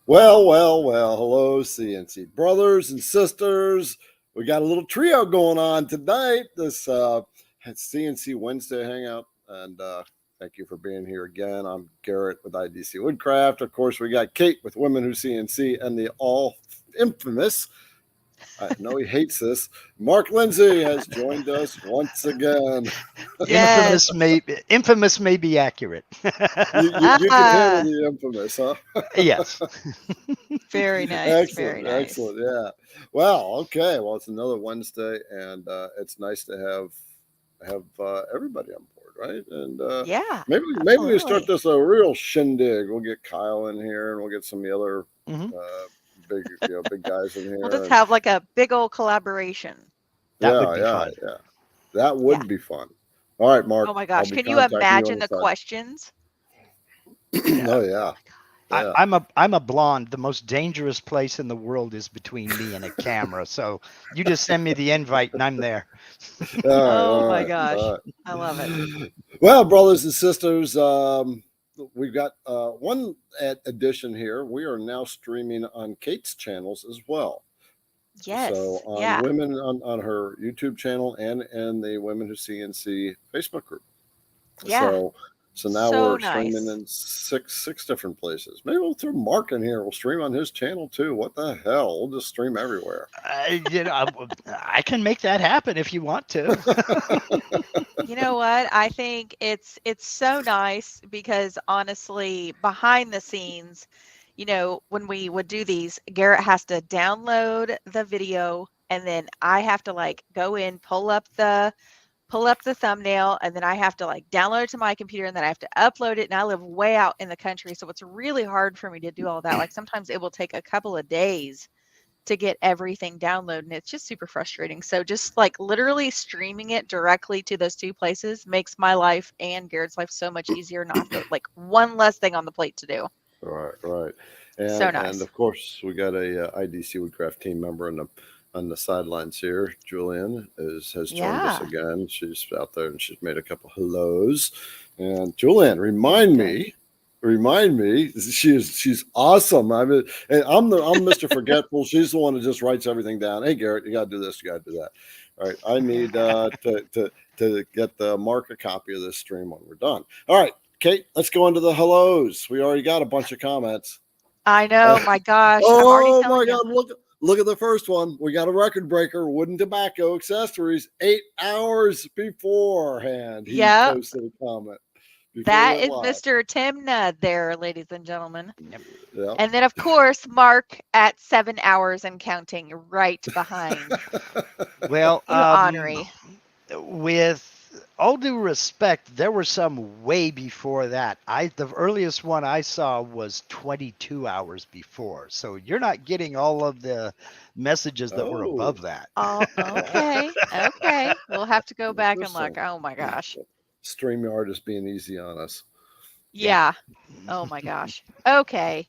Well. Hello, CNC brothers and sisters. We got a little trio going on tonight. This CNC Wednesday hangout, and thank you for being here again. I'm Garrett with IDC Woodcraft. Of course, we got Kate with Women Who CNC, and the all infamous. I know he hates this. Mark Lindsay has joined us once again. Yes. Infamous may be accurate. You can handle the infamous, huh? Yes. Very nice. Excellent, Very nice. excellent. Yeah. Well, okay. Well, it's another Wednesday, and it's nice to have everybody on board, right? And Yeah. maybe we start absolutely. this a real shindig. We'll get Kyle in here, and we'll get some of the other Mhm. big guys in here. We'll just and- have like a big old collaboration. That would be fun. Yeah. That would Yeah. be fun. All right, Mark. Oh my I'll gosh. be Can you contacting imagine on the side. questions? Oh yeah. Yeah. I'm a blonde. The most dangerous place in the world is between me and a camera. So you just send me the invite and I'm there. Oh my gosh. I love it. Well, brothers and sisters, we've got one addition here. We are now streaming on Kate's channels as well. Yes. So on Yeah. Women on her YouTube channel and the Women Who CNC Facebook group. Yeah. So now So we're streaming nice. in six different places. Maybe we'll throw Mark in here. We'll stream on his channel too. What the hell? We'll just stream everywhere. I can make that happen if you want to. You know what? I think it's so nice because honestly, behind the scenes, when we would do these, Garrett has to download the video and then I have to like go in, pull up the thumbnail, and then I have to like download it to my computer and then I have to upload it. And I live way out in the country, so it's really hard for me to do all that. Like sometimes it will take a couple of days to get everything downloaded, and it's just super frustrating. So just like literally streaming it directly to those two places makes my life and Garrett's life so much easier. Not to, like one less thing on the plate to do. Right. And, So nice. And of course, we got a IDC Woodcraft team member on the sidelines here. Julian has joined us again. She's out there and she's made a couple hellos. And Julian, remind me, she's awesome. I mean, and I'm Mr. Forgetful. She's the one who just writes everything down. Hey Garrett, you gotta do this, you gotta do that. All right. I need to get the Mark a copy of this stream when we're done. All right, Kate, let's go into the hellos. We already got a bunch of comments. I know, my gosh. I'm Oh already my telling you. God! Look at the first one. We got a record breaker, wooden tobacco accessories, 8 hours beforehand. He posted a comment. That is Mr. Timna there, ladies and gentlemen. Yep. And then, of course, Mark at 7 hours and counting right behind. Well, honorary. With all due respect, there were some way before that. The earliest one I saw was 22 hours before. So you're not getting all of the messages that were above that. Oh, okay. Okay. We'll have to go back and look. Oh my gosh. StreamYard is being easy on us. Yeah. Oh my gosh. Okay.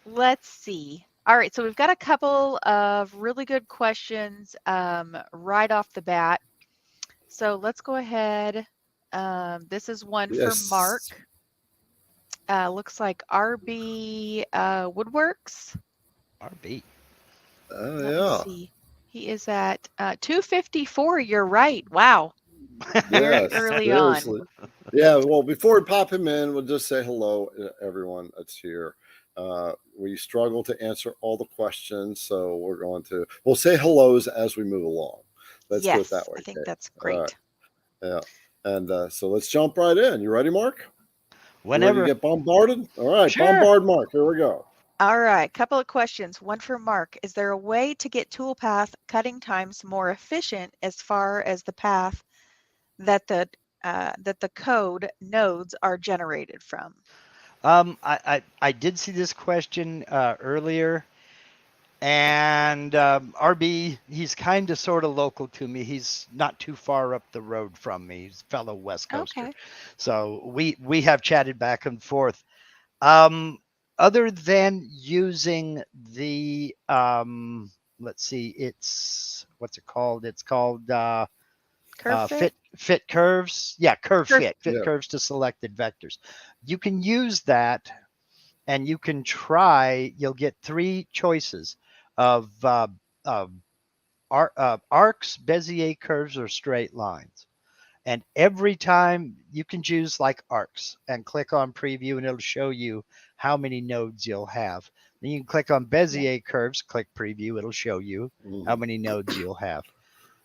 Let's see. All right. So we've got a couple of really good questions right off the bat. So let's go ahead. This is one for Mark. Looks like RB Woodworks. RB. Yeah. See. He is at 254. You're right. Wow. Very early seriously. on. Yeah. Well, before we pop him in, we'll just say hello, everyone that's here. We struggle to answer all the questions, so we'll say hellos as we move along. Let's do it that way. I think that's great. Right. Yeah. And so let's jump right in. You ready, Mark? Whenever. You ready to get bombarded? All right. Sure. Bombard Mark. Here we go. All right. Couple of questions. One for Mark. Is there a way to get toolpath cutting times more efficient as far as the path that the code nodes are generated from? I did see this question earlier, and RB, he's kind of sort of local to me. He's not too far up the road from me. He's a fellow West Coaster. Okay. So we have chatted back and forth. Other than using the let's see, what's it called? It's called fit curves. Yeah, curve fit Yeah. curves to selected vectors. You can use that and you can try. You'll get 3 choices of arcs, Bezier curves, or straight lines. And every time you can choose like arcs and click on preview, and it'll show you how many nodes you'll have. Then you can click on Bezier curves, click preview, it'll show you how many nodes you'll have.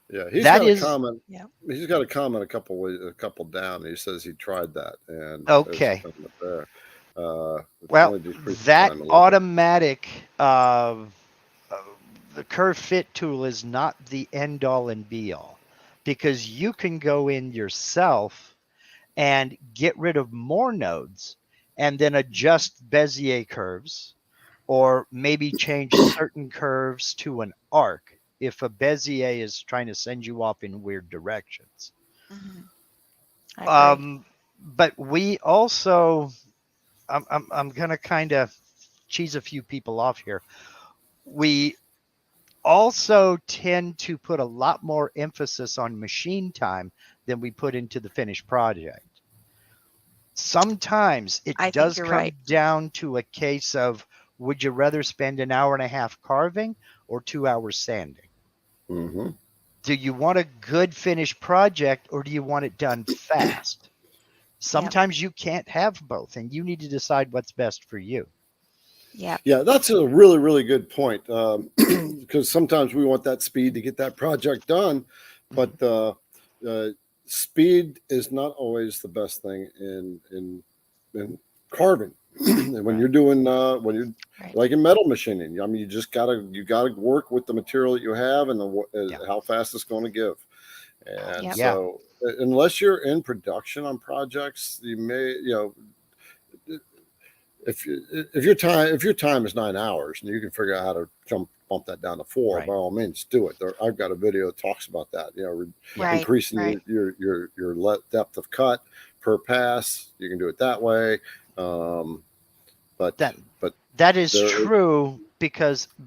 Yeah, he's That got a is comment. Yeah. He's got a comment a couple down. He says he tried that, and there's a okay. comment there. It Well, only decreases that time a little bit. automatic uh, the curve fit tool is not the end all and be all, because you can go in yourself and get rid of more nodes and then adjust Bezier curves, or maybe change certain curves to an arc if a Bezier is trying to send you off in weird directions. Hmm. I agree. But we also, I'm going to kind of cheese a few people off here. We also tend to put a lot more emphasis on machine time than we put into the finished project. Sometimes it I think does you're come right. down to a case of, would you rather spend an hour and a half carving or 2 hours sanding? Mm-hmm. Do you want a good finished project, or do you want it done fast? Yep. Sometimes you can't have both, and you need to decide what's best for you. Yep. Yeah, that's a really, really good point. Because sometimes we want that speed to get that project done, but speed is not always the best thing in carving. And when Right. you're doing when you're Right. like in metal machining, I mean, you gotta work with the material that you have and Yeah. how fast it's going to give. And Yep. Yeah. so, unless you're in production on projects, you may, if your time is 9 hours and you can figure out how to bump that down to 4, Right. by all means do it. I've got a video that talks about that. Yeah. Right. Increasing Right. your depth of cut per pass. You can do it that way. Um, but That but that is there, true,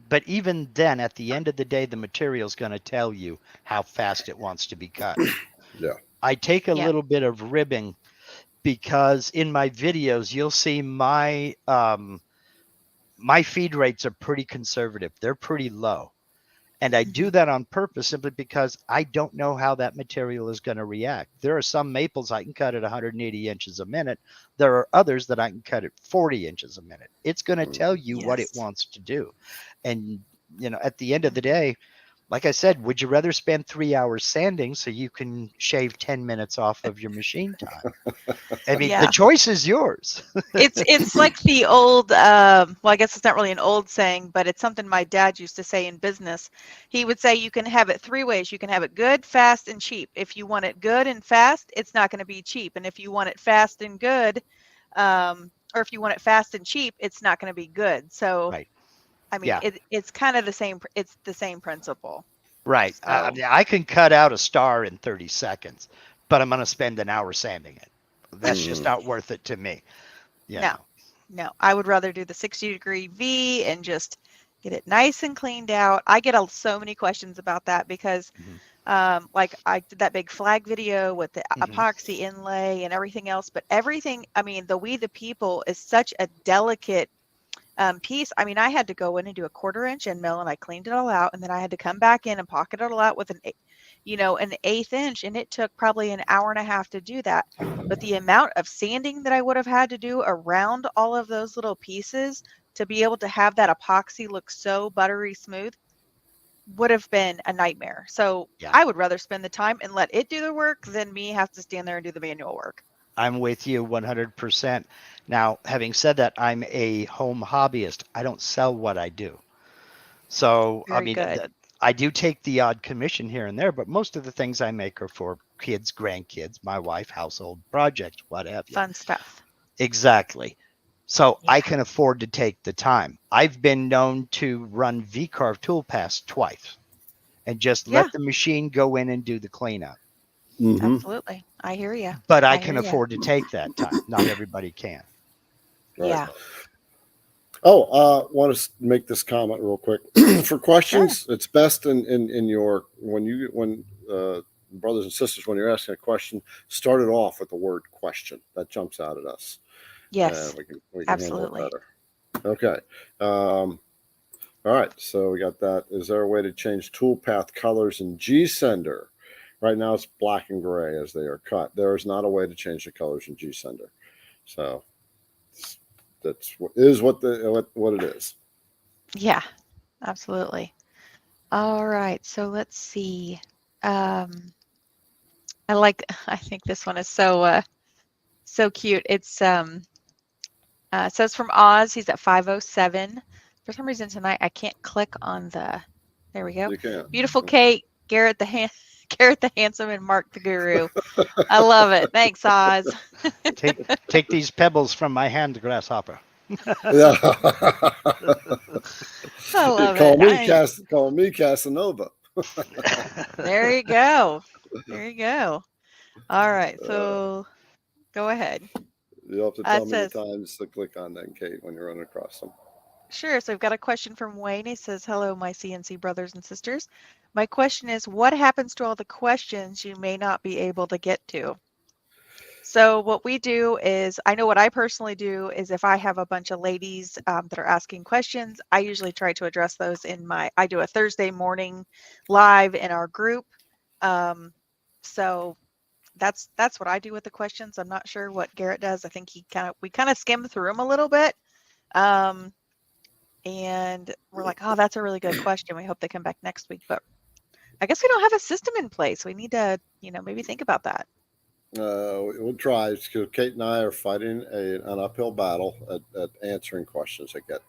but even then, at the end of the day, the material is going to tell you how fast it wants to be cut. yeah. I take a Yep. little bit of ribbing, because in my videos you'll see my feed rates are pretty conservative. They're pretty low. And I do Hmm. that on purpose, simply because I don't know how that material is going to react. There are some maples I can cut at 180 inches a minute. There are others that I can cut at 40 inches a minute. It's going to tell you what it Yes. wants to do. And, at the end of the day, like I said, would you rather spend 3 hours sanding so you can shave 10 minutes off of your machine time? I mean, the Yeah. choice is yours. It's like the old well, I guess it's not really an old saying, but it's something my dad used to say in business. He would say you can have it 3 ways. You can have it good, fast, and cheap. If you want it good and fast, it's not going to be cheap. And if you want it fast and good, or if you want it fast and cheap, it's not going to be good. So, Right. I mean, Yeah. it's kind of the same. It's the same principle. Right. I So, mean, I can cut out a star in 30 seconds, but I'm going to spend an hour sanding it. That's just Mhm. not worth it to me. no, no, I would rather do the 60-degree V and just get it nice and cleaned out. I get so many questions about that because Mhm. like I did that big flag video with the Mhm. epoxy inlay and everything else, but everything, I mean, the We the People is such a delicate piece. I mean, I had to go in and do a 1/4 inch end mill, and I cleaned it all out, and then I had to come back in and pocket it all out with an 1/8 inch, and it took probably an hour and a half to do that. But the amount of sanding that I would have had to do around all of those little pieces to be able to have that epoxy look so buttery smooth would have been a nightmare. So Yeah. I would rather spend the time and let it do the work than me have to stand there and do the manual work. I'm with you 100%. Now, having said that, I'm a home hobbyist. I don't sell what I do. So, I Very mean, good. I do take the odd commission here and there, but most of the things I make are for kids, grandkids, my wife, household projects, what have you. Fun stuff. Exactly. So Yeah. I can afford to take the time. I've been known to run V-carve toolpaths twice and just Yeah, let the machine go in and do the cleanup. Mm-hmm. absolutely. I hear you. But I I can hear you. afford to take that time. Not everybody can. Right. Yeah. Oh, want to make this comment real quick. For Sure. questions, it's best in your when brothers and sisters, when you're asking a question, start it off with the word question. That jumps out at us, and Yes, we can handle it absolutely. better. Okay. All right. So we got that. Is there a way to change toolpath colors in G-Sender? Right now it's black and gray as they are cut. There is not a way to change the colors in G-Sender. So that's what it is. Yeah, absolutely. All right, so let's see. I think this one is so cute. It says from Oz, he's at 507. For some reason tonight I can't click on there we go. You can. Beautiful Kate, Garrett Garrett the Handsome, and Mark the Guru. I love it. Thanks, Oz. Take these pebbles from my hand, grasshopper. Yeah. I love it. Call me Casanova. There you go. There you go. All right, so go ahead. You'll have to tell It me says, the times to click on that, Kate, when you're running across them. sure. So I've got a question from Wayne. He says, hello, my CNC brothers and sisters. My question is, what happens to all the questions you may not be able to get to? So what we do is, I know what I personally do is if I have a bunch of ladies that are asking questions, I usually try to address those I do a Thursday morning live in our group. So that's what I do with the questions. I'm not sure what Garrett does. I think we kind of skim through them a little bit. And we're like, oh, that's a really good question. We hope they come back next week. But I guess we don't have a system in place. We need to, maybe think about that. We'll try because Kate and I are fighting an uphill battle at answering questions that get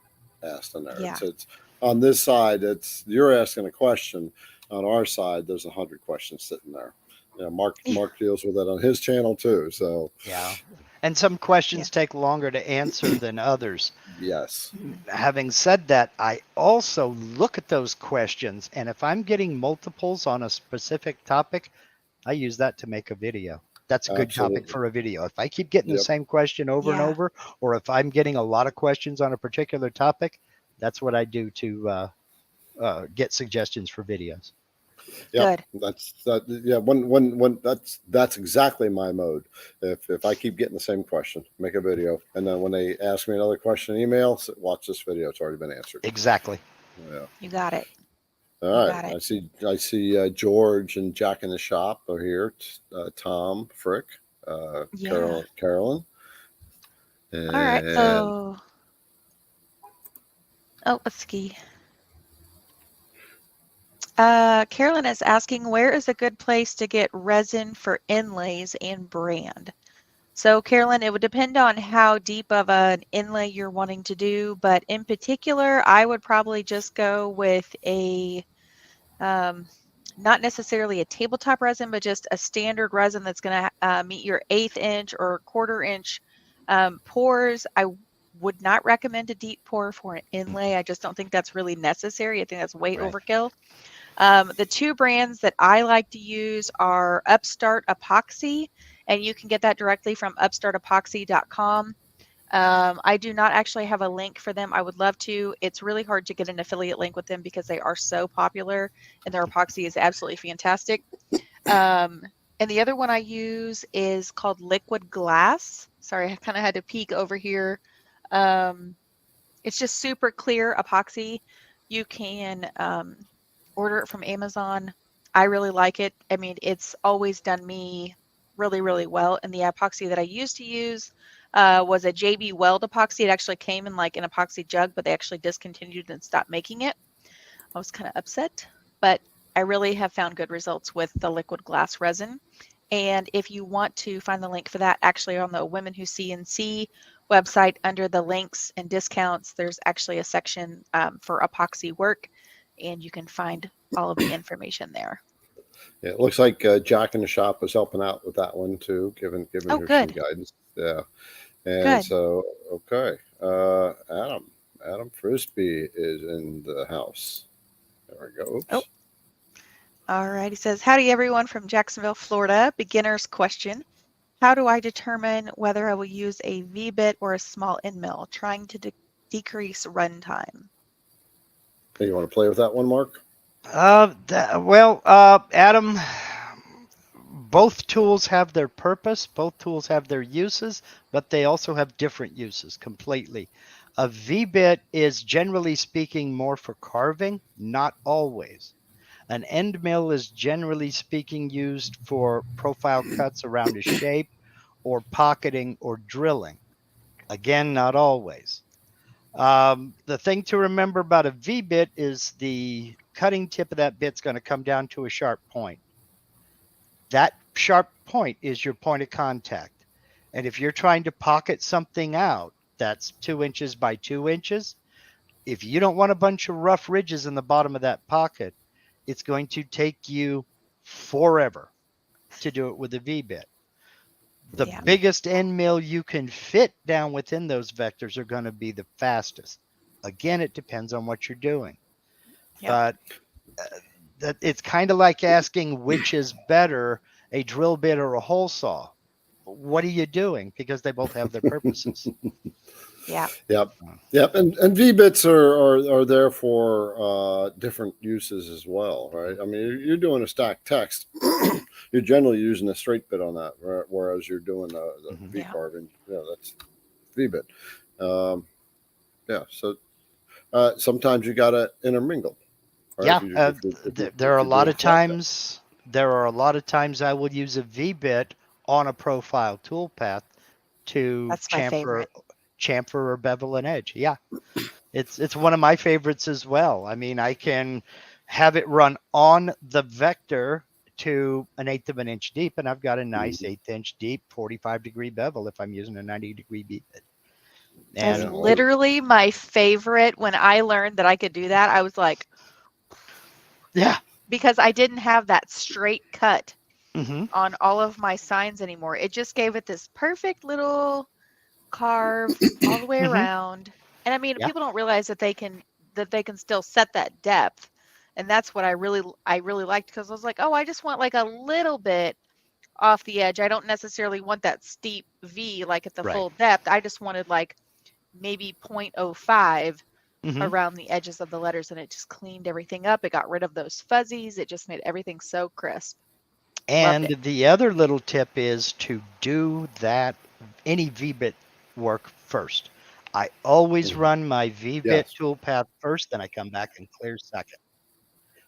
asked in there. Yeah. It's on this side. You're asking a question. On our side, there's 100 questions sitting there. Mark deals with it on his channel too. So yeah, and some questions take longer to answer than others. Yes. Having said that, I also look at those questions, and if I'm getting multiples on a specific topic, I use that to make a video. That's a good topic for a video. If I keep getting the same question over and over, or if I'm getting a lot of questions on a particular topic, that's what I do to get suggestions for videos. Yeah, that's exactly my mode. If I keep getting the same question, make a video, and then when they ask me another question, email, watch this video. It's already been answered. Exactly. Yeah. You got it. All right. I see George and Jack in the shop are here. Tom, Frick, Carolyn. And, all right. So, let's see. Carolyn is asking, where is a good place to get resin for inlays and brand? So Carolyn, it would depend on how deep of an inlay you're wanting to do, but in particular, I would probably just go with not necessarily a tabletop resin, but just a standard resin that's going to meet your 1/8 inch or 1/4 inch pours. I would not recommend a deep pour for an inlay. I just don't think that's really necessary. I think that's way overkill. The two brands that I like to use are Upstart Epoxy, and you can get that directly from upstartepoxy.com. I do not actually have a link for them. I would love to. It's really hard to get an affiliate link with them because they are so popular, and their epoxy is absolutely fantastic. And the other one I use is called Liquid Glass. Sorry, I kind of had to peek over here. It's just super clear epoxy. You can order it from Amazon. I really like it. I mean, it's always done me really, really well. And the epoxy that I used to use was a JB Weld epoxy. It actually came in like an epoxy jug, but they actually discontinued and stopped making it. I was kind of upset, but I really have found good results with the liquid glass resin. And if you want to find the link for that, actually on the Women Who CNC website, under the links and discounts, there's actually a section for epoxy work, and you can find all of the information there. Yeah, it looks like Jack in the shop was helping out with that one too, giving her some guidance. Yeah. And so, okay. Adam Frisbee is in the house. There we go. Oops. Oh. All right. He says, howdy everyone from Jacksonville, Florida. Beginner's question. How do I determine whether I will use a V-bit or a small end mill, trying to decrease runtime? Hey, you want to play with that one, Mark? Adam, both tools have their purpose. Both tools have their uses, but they also have different uses completely. A V-bit is generally speaking more for carving, not always. An end mill is generally speaking used for profile cuts around a shape or pocketing or drilling. Again, not always. The thing to remember about a V-bit is the cutting tip of that bit's going to come down to a sharp point. That sharp point is your point of contact. And if you're trying to pocket something out that's 2 inches by 2 inches, if you don't want a bunch of rough ridges in the bottom of that pocket, it's going to take you forever to do it with a V-bit. The Yeah. biggest end mill you can fit down within those vectors are going to be the fastest. Again, it depends on what you're doing. Yeah. But that it's kind of like asking which is better, a drill bit or a hole saw. What are you doing? Because they both have their purposes. Yeah. Yep. Yep. And V bits are there for different uses as well, right? I mean, you're doing a stacked text. You're generally using a straight bit on that, right? Whereas you're doing the V Yeah. carving. Yeah, that's V bit. Yeah. So sometimes you got to intermingle. Right? Yeah, there are a you're lot doing of flat bit. times. There are a lot of times I would use a V bit on a profile toolpath to That's my favorite. chamfer or bevel an edge. Yeah, it's one of my favorites as well. I mean, I can have it run on the vector to 1/8 of an inch deep, and I've got a nice 1/8 inch deep 45-degree bevel if I'm using a 90-degree V bit. That's And literally my favorite. When I learned that I could do that, I was like, yeah, because I didn't have that straight cut hmm on all of my signs anymore. It just gave it this perfect little carve all the way hmm around. And I mean, yeah, people don't realize that they can still set that depth. And that's what I really liked, because I was like, oh, I just want like a little bit off the edge. I don't necessarily want that steep V like at the right. full depth. I just wanted like maybe 0.05 hmm around the edges of the letters, and it just cleaned everything up. It got rid of those fuzzies. It just made everything so crisp. Loved And it. the other little tip is to do that any VBit work first. I always Mhm. run my VBit Yes. toolpath first, then I come back and clear second.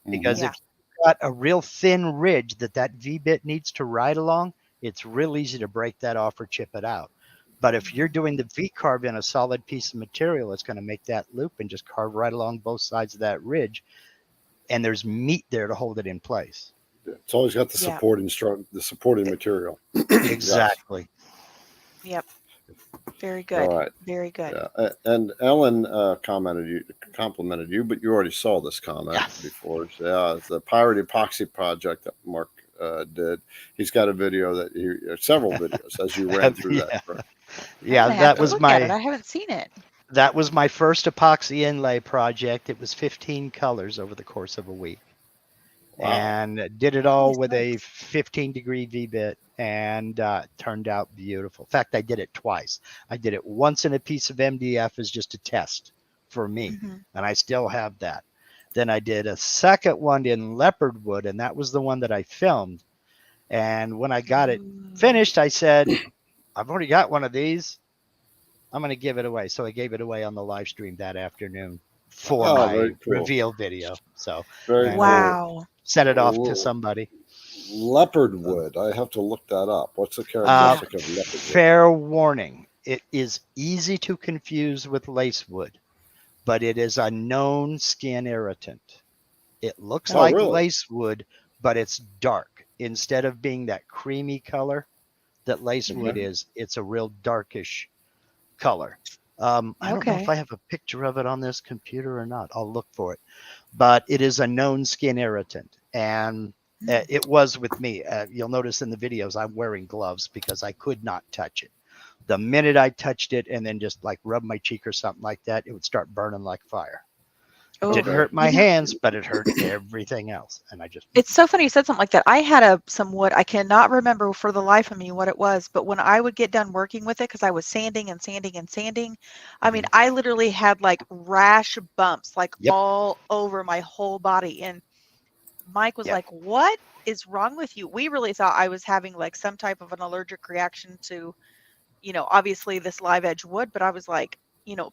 Hmm. Because Yeah. if you've got a real thin ridge that VBit needs to ride along, it's real easy to break that off or chip it out. But if you're doing the V carve in a solid piece of material, it's going to make that loop and just carve right along both sides of that ridge. And there's meat there to hold it in place. It's always got the Yeah. the supporting material. Yes. Exactly. Yep. Very All good. right. Very good. Yeah. And Ellen complimented you, but you already saw this comment Yes. before. Yeah, it's the Pirate Epoxy project that Mark did. He's got a video several videos as you ran through that. Yeah. Right? I'm Yeah, gonna have to look at it. I haven't seen it. that was my first epoxy inlay project. It was 15 colors over the course of a week. Wow. And did it all Nice, with a nice. 15-degree V-bit, and turned out beautiful. In fact, I did it twice. I did it once in a piece of MDF as just a test for me, Mhm. and I still have that. Then I did a second one in leopard wood, and that was the one that I filmed. And when I got it Ooh. finished, I said, I've already got one of these. I'm going to give it away. So I gave it away on the live stream that afternoon for Oh, my very cool. reveal video. So, Very and cool. Wow. sent it off to L- somebody. Leopard wood. I have to look that up. What's the Yeah. characteristic of leopard wood? Fair warning. It is easy to confuse with lace wood, but it is a known skin irritant. It looks Oh, like really? lace wood, but it's dark. Instead of being that creamy color that lace wood Okay. is, it's a real darkish color. I don't know if Okay. I have a picture of it on this computer or not. I'll look for it. But it is a known skin irritant. And it was with me. You'll notice in the videos I'm wearing gloves because I could not touch it. The minute I touched it and then just like rub my cheek or something like that, it would start burning like fire. It Oh, didn't Okay. hurt my you know, hands, but it hurt everything else. And I just, it's so funny you said something like that. I had some wood. I cannot remember for the life of me what it was, but when I would get done working with it, because I was sanding and sanding and sanding, I mean, I literally had like rash bumps like yep, all over my whole body. And Mike was yep. like, "What is wrong with you?" We really thought I was having like some type of an allergic reaction to, obviously this live edge wood, but I was like,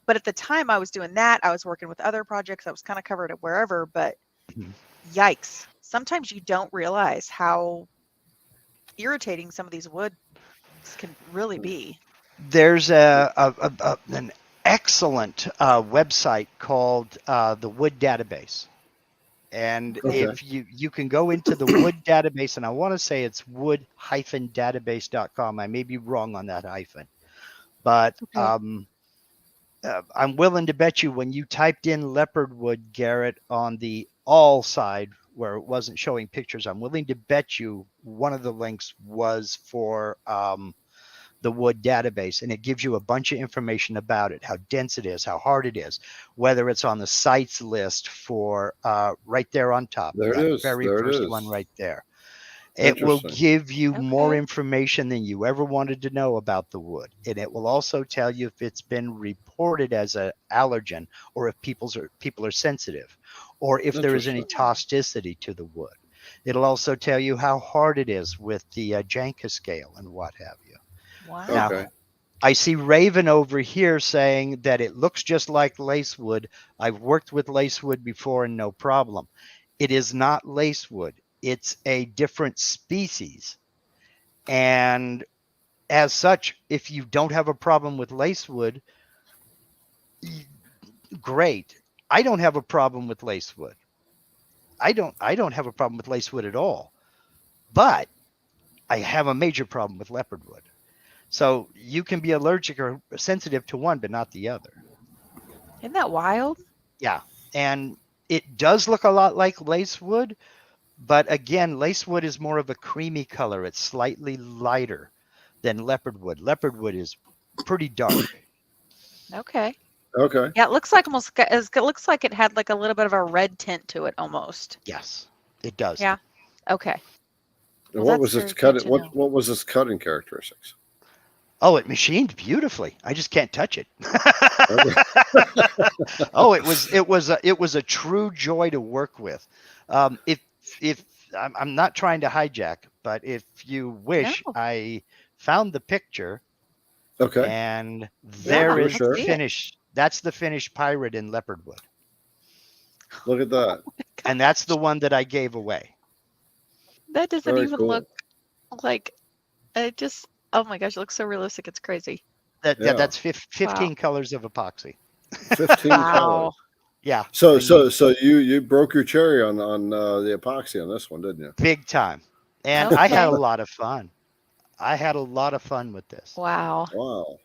but at the time I was doing that, I was working with other projects. I was kind of covered at wherever, but Mhm. yikes. Sometimes you don't realize how irritating some of these woods can really be. There's an excellent website called the Wood Database. And Okay. if you can go into the Wood Database, and I want to say it's wood-database.com. I may be wrong on that hyphen, but Okay. I'm willing to bet you when you typed in leopard wood, Garrett, on the all side where it wasn't showing pictures, I'm willing to bet you one of the links was for the Wood Database, and it gives you a bunch of information about it, how dense it is, how hard it is, whether it's on the sites list for right there on top, There it that is. very There it first is. one right there. It will Interesting. give you more Okay. information than you ever wanted to know about the wood, and it will also tell you if it's been reported as an allergen, or if people are sensitive, or if there is any Interesting. toxicity to the wood. It'll also tell you how hard it is with the Janka scale and what have you. Wow. Now, Okay. I see Raven over here saying that it looks just like lacewood. I've worked with lacewood before and no problem. It is not lacewood. It's a different species. And as such, if you don't have a problem with lacewood, great. I don't have a problem with lacewood. I don't have a problem with lacewood at all. But I have a major problem with leopardwood. So you can be allergic or sensitive to one, but not the other. Isn't that wild? Yeah. And it does look a lot like lacewood, but again, lacewood is more of a creamy color. It's slightly lighter than leopardwood. Leopardwood is pretty dark. Okay. Okay. Yeah, it looks like it looks like it had like a little bit of a red tint to it almost. Yes, it does. Yeah. Okay. And Well, what that's was its very good cutting? to know. What was its cutting characteristics? Oh, it machined beautifully. I just can't touch it. Okay. Oh, it was a true joy to work with. If I'm not trying to hijack, but if you wish, No. I found the picture, Okay. and Yeah, there Sure, is sure. the finished. That's the finished pirate in leopardwood, Look at that. and that's the one that I gave away. That doesn't Very even cool. look like it just, oh my gosh, it looks so realistic. It's crazy. Yeah. That's 15 colors of epoxy. 15 Wow. colors. Yeah. So and so you broke your cherry on the epoxy on this one, didn't you? big time. And I had a Okay. lot of fun. I had a lot of fun with this. Wow. Wow.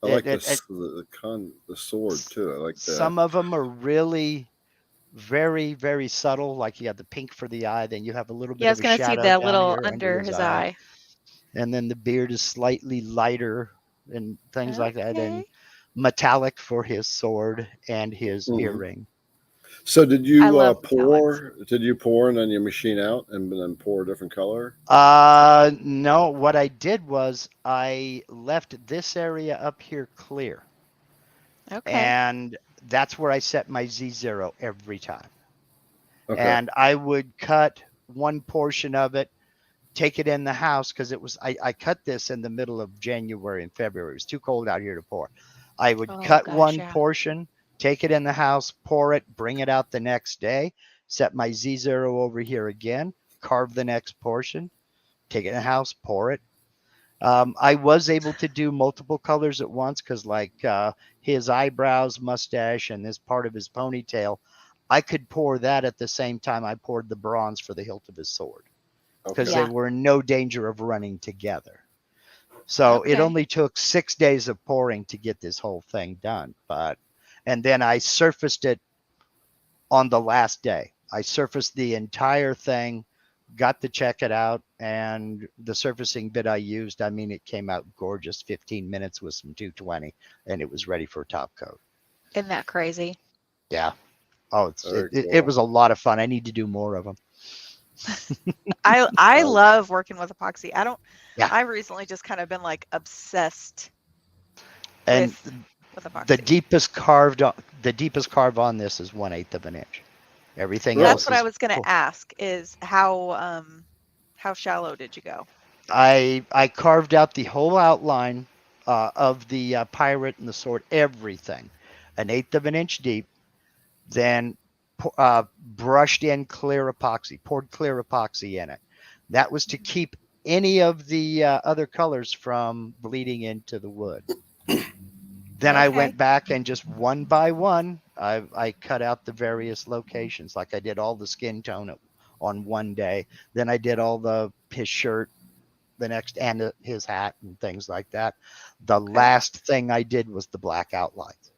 I It- like it- this the sword too. I like that. Some of them are really very, very subtle. Like you have the pink for the eye, then you have a little bit Yeah, I of was a gonna see shadow the down little here under his eye. and then the beard is slightly lighter and things like that, and Okay. metallic for his sword and his Mhm. earring. So did I you love metallics. pour? Did you pour and then you machine out and then pour a different color? No, what I did was I left this area up here clear, Okay. and that's where I set my Z0 every time. Okay. And I would cut one portion of it, take it in the house, because I cut this in the middle of January and February. It was too cold out here to pour. I would Oh cut gosh, one yeah. portion, take it in the house, pour it, bring it out the next day, set my Z0 over here again, carve the next portion, take it in the house, pour it. I was able to do multiple colors at once because, like his eyebrows, mustache, and this part of his ponytail, I could pour that at the same time I poured the bronze for the hilt of his sword because Okay. Yeah. they were in no danger of running together. So it Okay. only took 6 days of pouring to get this whole thing done. And then I surfaced it on the last day. I surfaced the entire thing, got to check it out, and the surfacing bit I used, I mean, it came out gorgeous. 15 minutes with some 220, and it was ready for top coat. Isn't that crazy? Yeah. Oh, Very it cool. was a lot of fun. I need to do more of them. I love working with epoxy. Yeah. I've recently just kind of been like obsessed And with epoxy. the deepest carve on this is 1/8 of an inch. Everything Really? else That's what I is was gonna cool. ask is how shallow did you go? I carved out the whole outline of the pirate and the sword, everything, 1/8 of an inch deep, then brushed in clear epoxy, poured clear epoxy in it. That was to keep any of the other colors from bleeding into the wood. Then I Okay. went back and just one by one, I cut out the various locations. Like I did all the skin tone on one day. Then I did all his shirt the next, and his hat and things like that. The Okay. last thing I did was the black outlines.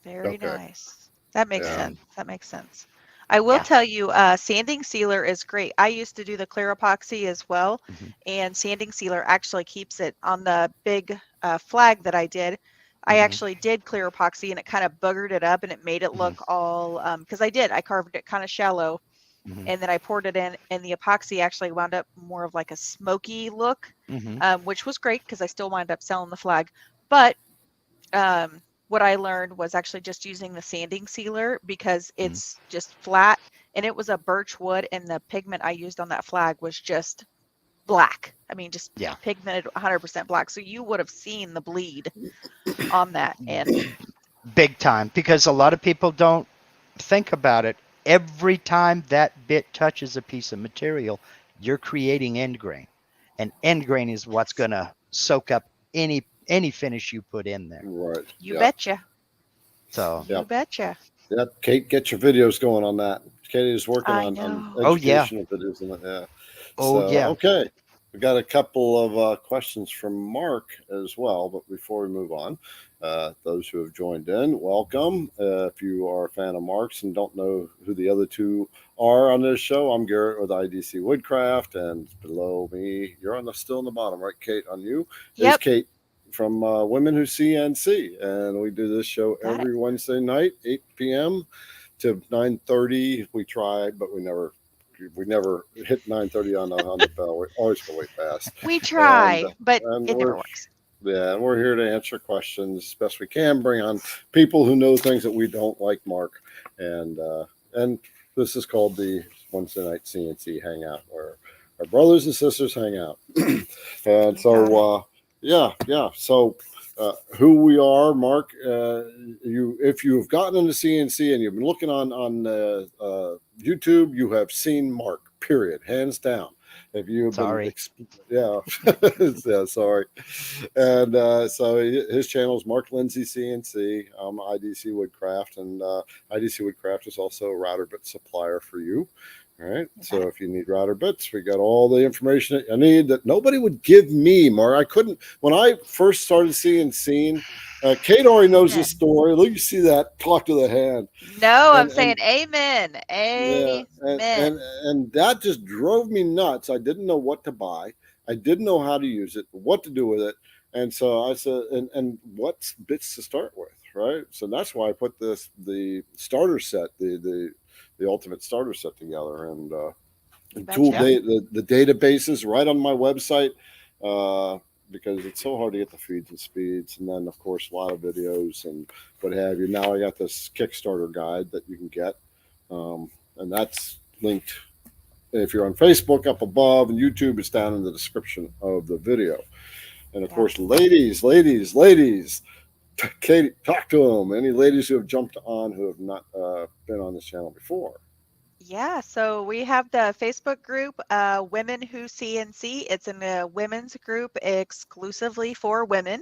Very Okay. nice. That makes Yeah. sense. That makes sense. I will Yeah. tell you, sanding sealer is great. I used to do the clear epoxy as well, hmm and sanding sealer actually keeps it on the big flag that I did. I hmm actually did clear epoxy, and it kind of boogered it up, and it made it hmm look all because I carved it kind of shallow, hmm and then I poured it in, and the epoxy actually wound up more of like a smoky look, hmm which was great because I still wound up selling the flag. But what I learned was actually just using the sanding sealer because hmm it's just flat, and it was a birch wood, and the pigment I used on that flag was just black. I mean, just Yeah. pigmented 100% black. So you would have seen the bleed on that. And Big time, because a lot of people don't think about it. Every time that bit touches a piece of material, you're creating end grain, and end grain is what's going to soak up any finish you put in there. Right. you Yeah. betcha. So, You Yep. betcha. Yep. Kate, get your videos going on that. Katie is working I on know. oh yeah, educational videos on that. Yeah. oh So, yeah. okay. We got a couple of questions from Mark as well. But before we move on, those who have joined in, welcome. If you are a fan of Mark's and don't know who the other two are on this show, I'm Garrett with IDC Woodcraft, and below me, you're still on the bottom, right, Kate? On you is Yep. Kate from Women Who CNC, and we do this show Got it. every Wednesday night, 8 p.m. to 9:30. We try, but we never hit 9:30 on the bell. We always go way past, We and try, but and it we're never works. yeah, and we're here to answer questions as best we can. Bring on people who know things that we don't, like Mark, and this is called the Wednesday night CNC Hangout, where our brothers and sisters hang out. And You got it. so, yeah. So, who we are, Mark? If you have gotten into CNC and you've been looking on YouTube, you have seen Mark. Period, hands down. If you've been, Sorry. yeah, yeah, sorry. And so his channel is Mark Lindsay CNC. I'm IDC Woodcraft, and IDC Woodcraft is also a router bit supplier for you. All right. You got So it. if you need router bits, we got all the information that I need that nobody would give me, Mark. I couldn't, when I first started seeing scene, Kate already knows this Amen. story. Look, you see that talk to the hand. No, I'm And saying amen. yeah, Amen. and that just drove me nuts. I didn't know what to buy. I didn't know how to use it, what to do with it. And so I said, and what bits to start with, right? So that's why I put the starter set, the ultimate starter set together, and You tool betcha. Yeah. the databases right on my website, because it's so hard to get the feeds and speeds, and then of course a lot of videos and what have you. Now I got this Kickstarter guide that you can get, and that's linked if you're on Facebook up above, and YouTube is down in the description of the video. And of Yeah. course, ladies, Katie, talk to them. Any ladies who have jumped on who have not been on this channel before. Yeah, so we have the Facebook group, Women Who CNC. It's in a women's group exclusively for women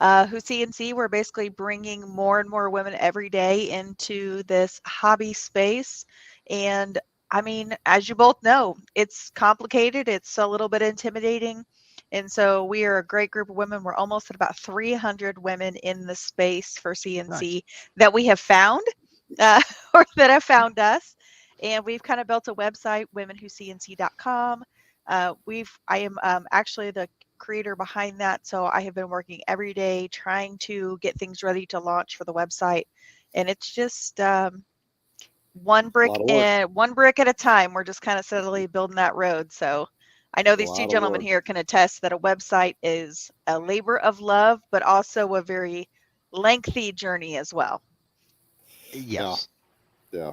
who CNC. We're basically bringing more and more women every day into this hobby space. And I mean, as you both know, it's complicated, it's a little bit intimidating. And so we are a great group of women. We're almost at about 300 women in the space for CNC Nice. that we have found or that have found us. And we've kind of built a website, womenwhocnc.com. I am actually the creator behind that, so I have been working every day trying to get things ready to launch for the website, and it's just one A brick lot of work. one brick at a time. We're just kind of steadily building that road. So I know A these two lot of gentlemen work. here can attest that a website is a labor of love, but also a very lengthy journey as well. Yeah. Yes. Yeah,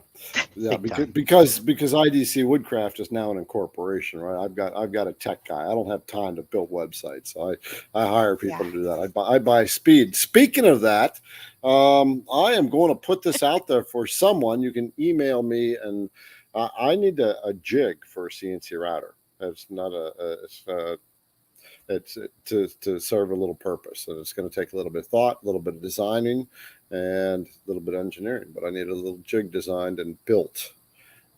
Big time. because IDC Woodcraft is now an incorporation, right? I've got a tech guy. I don't have time to build websites, so I hire people Yeah. to do that. I buy speed. Speaking of that, I am going to put this out there for someone. You can email me, and I need a jig for a CNC router. It's not it's to serve a little purpose, and it's going to take a little bit of thought, a little bit of designing, and a little bit of engineering. But I need a little jig designed and built.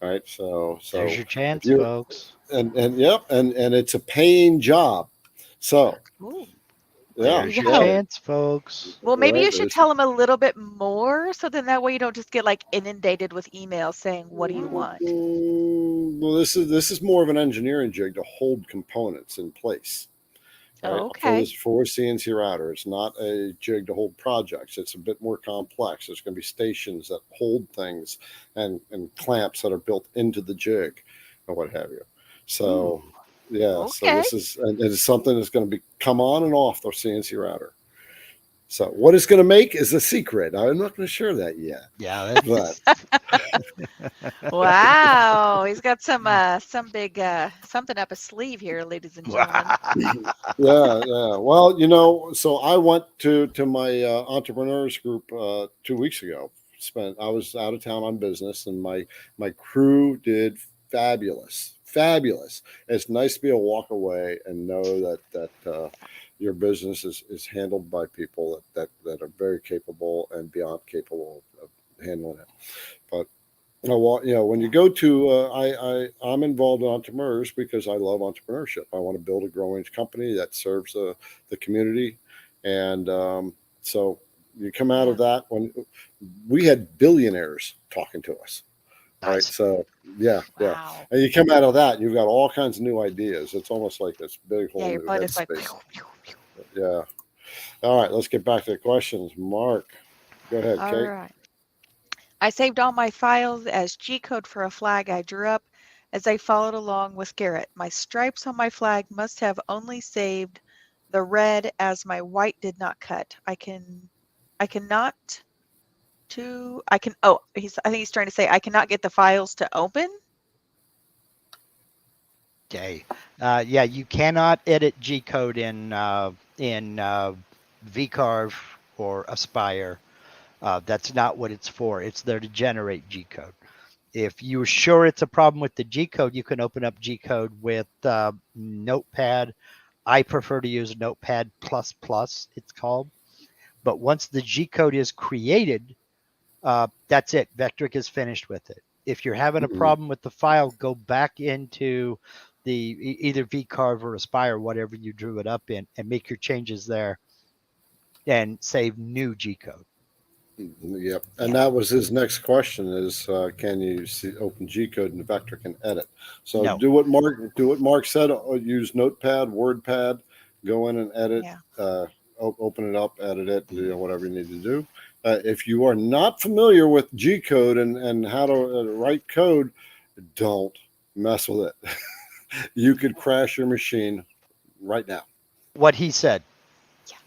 Right. There's your If chance, you folks. and yep, and it's a paying job. So Ooh, yeah, there There's you your go. chance, folks. Well, maybe right. you should tell them a little bit more so then that way you don't just get like inundated with emails saying, "What do you want?" Well, this is more of an engineering jig to hold components in place. Right, Oh, for okay. this for CNC router, it's not a jig to hold projects. It's a bit more complex. There's going to be stations that hold things and clamps that are built into the jig, or what have you. Ooh, So yeah, so Okay. this is and it is something that's going to be come on and off the CNC router. So what it's going to make is a secret. I'm not going to share that yet, yeah, but that's Wow, he's got some big something up his sleeve here, ladies and gentlemen. yeah. Well, so I went to my entrepreneurs group 2 weeks ago. I was out of town on business, and my crew did fabulous. It's nice to be able to walk away and know that your business is handled by people that are very capable and beyond capable of handling it. But well, when you Yeah. go to, I'm involved in entrepreneurs because I love entrepreneurship. I want to build a growing company that serves the community, and so you come out Yeah. of that when we had billionaires talking to us, right? nice. So yeah, Wow. and you come out of that, you've got all kinds of new ideas. It's almost like this big Yeah, whole your new blood is like headspace. Yeah. All right, let's get back to the questions. Mark, go ahead, all Kate. right. I saved all my files as G code for a flag I drew up as I followed along with Garrett. My stripes on my flag must have only saved the red as my white did not cut. I cannot I can oh, I think he's trying to say I cannot get the files to open. Okay. Yeah, you cannot edit G code in VCarve or Aspire. That's not what it's for. It's there to generate G code. If you're sure it's a problem with the G code, you can open up G code with Notepad. I prefer to use Notepad plus plus. It's called. But once the G code is created, that's it. Vectric is finished with it. If you're having a Mhm. problem with the file, go back into the either VCarve or Aspire, whatever you drew it up in, and make your changes there and save new G code. Yep, and Yeah. that was his next question: is can you see open G code and Vector can edit? So No, do what Mark said. Use Notepad, WordPad, go in and edit, Yeah. open it up, edit it, whatever you need to do. If you are not familiar with G code and how to write code, don't mess with it. You could crash your machine right now. what he said.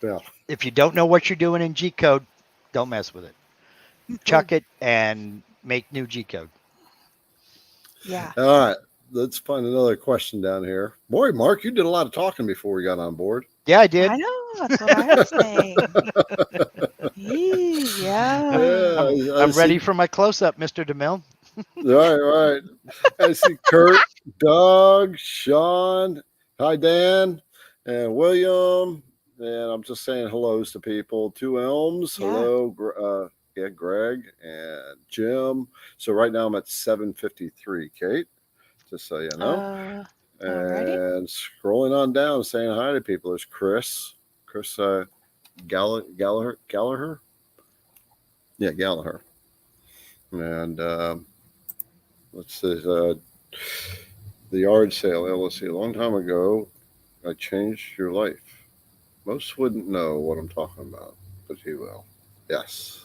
Yeah. If you don't know what you're doing in G code, don't mess with it. Chuck it and make new G code. Yeah. All right. Let's find another question down here. Boy, Mark, you did a lot of talking before we got on board. Yeah, I did. I know. That's what I was saying. Yeah. Yeah, I I'm ready see. for my close up, Mr. DeMille. Right. I see Kurt, Doug, Sean. Hi, Dan, and William. And I'm just saying hellos to people. Two Elms. Yeah. Hello. Yeah, Greg and Jim. So right now I'm at 753, Kate, just so you know. Alrighty. And scrolling on down, saying hi to people. There's Chris Gallagher. Yeah, Gallagher. And let's see, the yard sale LLC. A long time ago, I changed your life. Most wouldn't know what I'm talking about, but you will. Yes.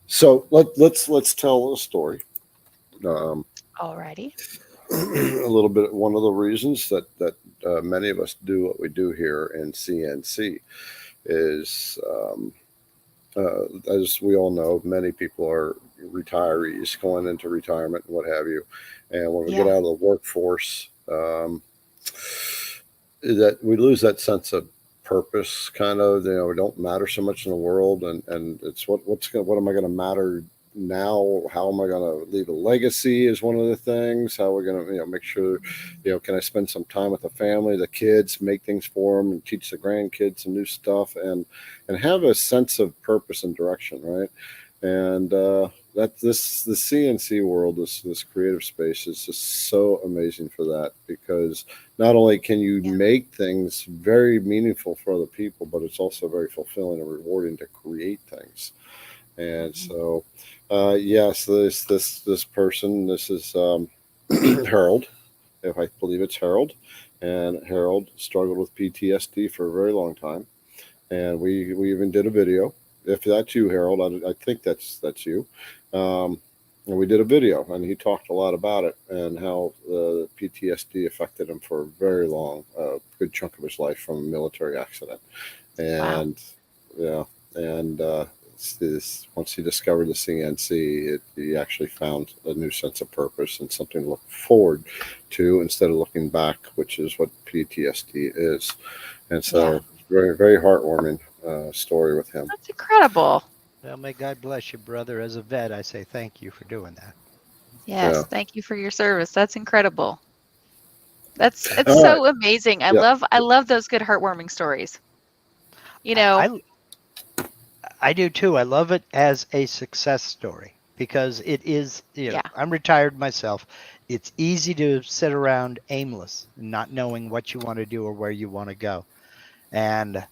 So let's tell a story. Um, Alrighty. a little bit. One of the reasons that many of us do what we do here in CNC is, as we all know, many people are retirees going into retirement and what have you. And when we get Yeah. out of the workforce, that we lose that sense of purpose, kind of. We don't matter so much in the world, and it's what am I going to matter now? How am I going to leave a legacy? Is one of the things. How are we going to make sure, can I spend some time with the family, the kids, make things for them, and teach the grandkids some new stuff, and have a sense of purpose and direction, right? And that the CNC world, this creative space, is just so amazing for that, because not only can you Yeah. make things very meaningful for other people, but it's also very fulfilling and rewarding to create things. And so, yes, this person, this is Harold, if I believe it's Harold, and Harold struggled with PTSD for a very long time, and we even did a video. If that's you, Harold, I think that's you. And we did a video, and he talked a lot about it and how PTSD affected him for a very long, good chunk of his life from a military accident. Wow. And yeah, and once he discovered the CNC, he actually found a new sense of purpose and something to look forward to instead of looking back, which is what PTSD is. And so, Yeah. very, very heartwarming story with him. That's incredible. Well, may God bless you, brother. As a vet, I say thank you for doing that. Yes. Yeah. Thank you for your service. That's incredible. It's All right. so amazing. I Yeah. love those good heartwarming stories. You know, I do too. I love it as a success story because it is, yeah. I'm retired myself. It's easy to sit around aimless, not knowing what you want to do or where you want to go. And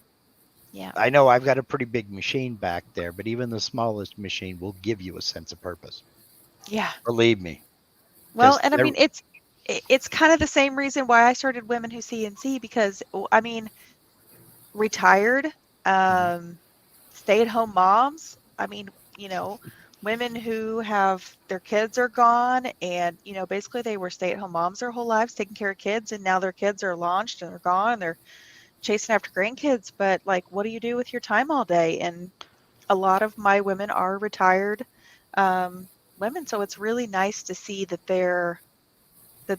Yeah. I know I've got a pretty big machine back there, but even the smallest machine will give you a sense of purpose. Yeah. Believe me. Well, 'Cause and I there- mean it's kind of the same reason why I started Women Who CNC, because I mean, retired, Mhm, stay-at-home moms. I mean, you know, women who have their kids are gone, and basically they were stay-at-home moms their whole lives, taking care of kids, and now their kids are launched and they're gone and they're chasing after grandkids. But like, what do you do with your time all day? And a lot of my women are retired women, so it's really nice to see that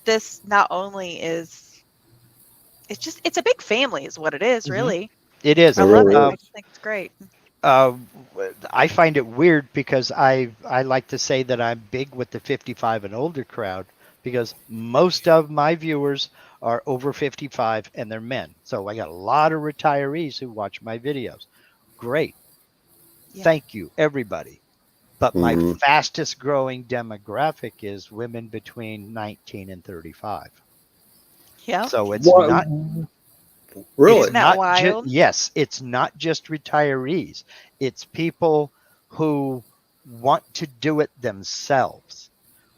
this not only is, it's a big family is what it is, mhm. really. It is. I It love it. really I is. just think it's great. Uh, I find it weird because I like to say that I'm big with the 55 and older crowd because most of my viewers are over 55 and they're men. So I got a lot of retirees who watch my videos. Great. Yeah. Thank you, everybody. But my Hmm. fastest growing demographic is women between 19 and 35. Yeah. So What? it's Really? Isn't that not just wild? yes, it's not just retirees. It's people who want to do it themselves.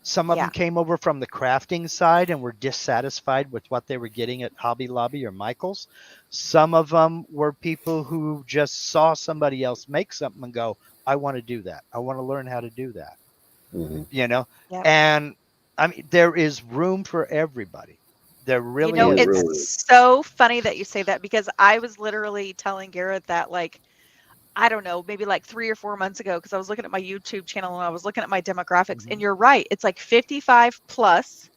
Some of them Yeah. came over from the crafting side and were dissatisfied with what they were getting at Hobby Lobby or Michael's. Some of them were people who just saw somebody else make something and go, I want to do that. I want to learn how to do that. Hmm. You know? Yep. And I mean, there is room for everybody. There really is room. Really. It's so funny that you say that, because I was literally telling Garrett that, like, I don't know, maybe like 3 or 4 months ago, because I was looking at my YouTube channel and I was looking at my demographics, and Mhm. you're right. It's like 55 plus,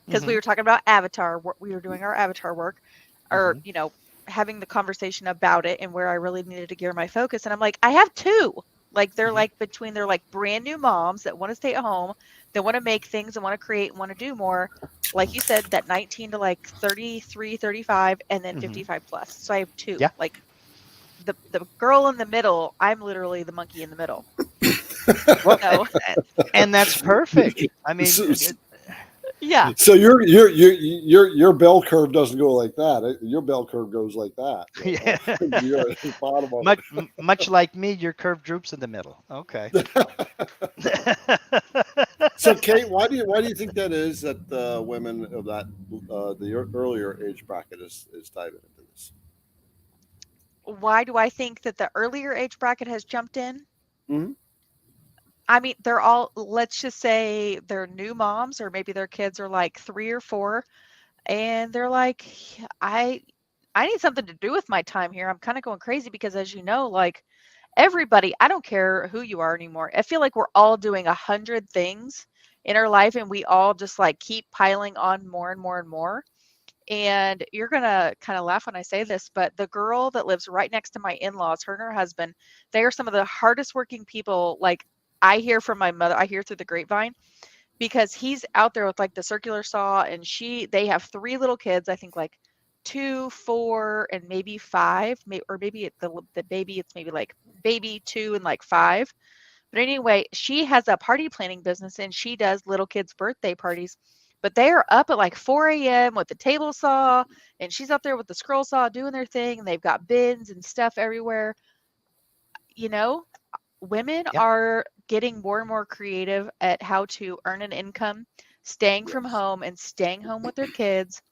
because we Mhm. were talking about avatar. We were doing our avatar work, or Mhm. having the conversation about it and where I really needed to gear my focus. And I'm like, I have two. Like, they're Mhm. like they're like brand new moms that want to stay at home, that want to make things and want to create and want to do more. Like you said, that 19 to like 33, 35, and then Mhm. 55 plus. So I have two. Yeah. Like, the girl in the middle, I'm literally the monkey in the middle. Well, So and that's perfect. I mean, So, yeah. so your bell curve doesn't go like that. Your bell curve goes like that. yeah. You're at the bottom of Much like me, your curve droops in the middle. Okay. it. So, Kate, why do you think that is that women of that the earlier age bracket is diving into this? Why do I think that the earlier age bracket has jumped in? Hmm. I mean, they're all, let's just say they're new moms, or maybe their kids are like 3 or 4, and they're like, I need something to do with my time here. I'm kind of going crazy because, as you know, like, everybody, I don't care who you are anymore. I feel like we're all doing 100 things in our life, and we all just like keep piling on more and more and more. And you're going to kind of laugh when I say this, but the girl that lives right next to my in-laws, her and her husband, they are some of the hardest working people. Like, I hear from my mother, I hear through the grapevine, because he's out there with like the circular saw, and they have 3 little kids, I think like 2, 4, and maybe 5, or maybe the baby, it's maybe like baby 2 and like 5. But anyway, she has a party planning business, and she does little kids' birthday parties. But they are up at like 4 a.m. with the table saw, and she's up there with the scroll saw doing their thing. And they've got bins and stuff everywhere. You know, women Yeah. are getting more and more creative at how to earn an income, staying from Yes. home and staying home with their kids.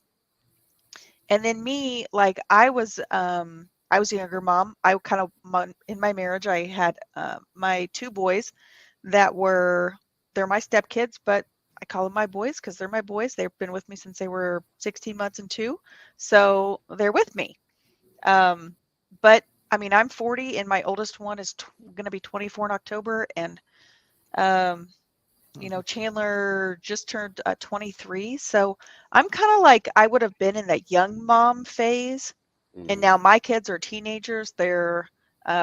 And then me, like I was a younger mom. I kind of in my marriage, I had my 2 boys that they're my stepkids, but I call them my boys because they're my boys. They've been with me since they were 16 months and 2, so they're with me. But I mean, I'm 40, and my oldest one is going to be 24 in October, and um, Chandler just turned 23. So I'm kind of like I would have been in that young mom phase, and Mhm. now my kids are teenagers. They're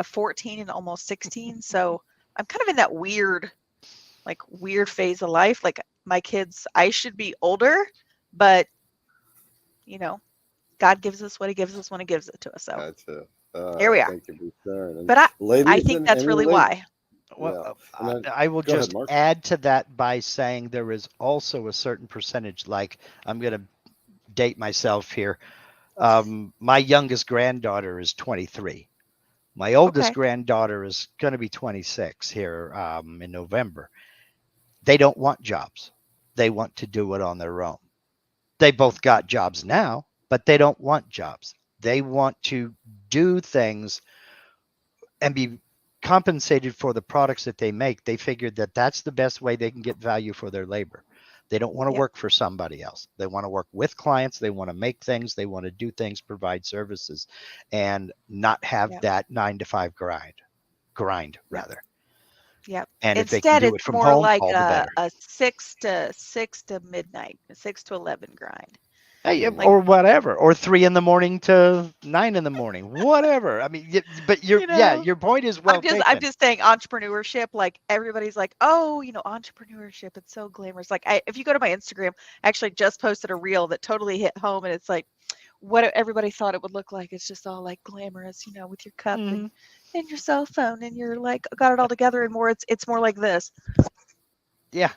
14 and almost 16. So I'm kind of in that weird phase of life. Like my kids, I should be older, but you know, God gives us what He gives us when He gives it to us. So That's it. here we are. Thank you for sharing. And But I ladies think and that's any really ladies, why. Well, yeah. And then I will go ahead, just Mark. add to that by saying there is also a certain percentage, like I'm going to date myself here. My youngest granddaughter is 23. My oldest Okay. granddaughter is going to be 26 here in November. They don't want jobs. They want to do it on their own. They both got jobs now, but they don't want jobs. They want to do things and be compensated for the products that they make. They figured that that's the best way they can get value for their labor. They don't want to Yep. work for somebody else. They want to work with clients. They want to make things. They want to do things, provide services, and not have Yep. that 9 to 5 grind Yep. rather. Yep. And if they can Instead, do it it's from more home, like all the better. a 6 to midnight, a 6 to 11 grind. Like, Mhm. Or whatever, or 3 in the morning to 9 in the morning, whatever. I mean, but you know, your point is I'm well just I'm taken. just saying entrepreneurship, like everybody's like, "Oh, entrepreneurship, it's so glamorous." Like if you go to my Instagram, I actually just posted a reel that totally hit home, and it's like what everybody thought it would look like. It's just all like glamorous, with your cup Hmm. and your cell phone, and you're like got it all together, and more it's more like this. Yeah,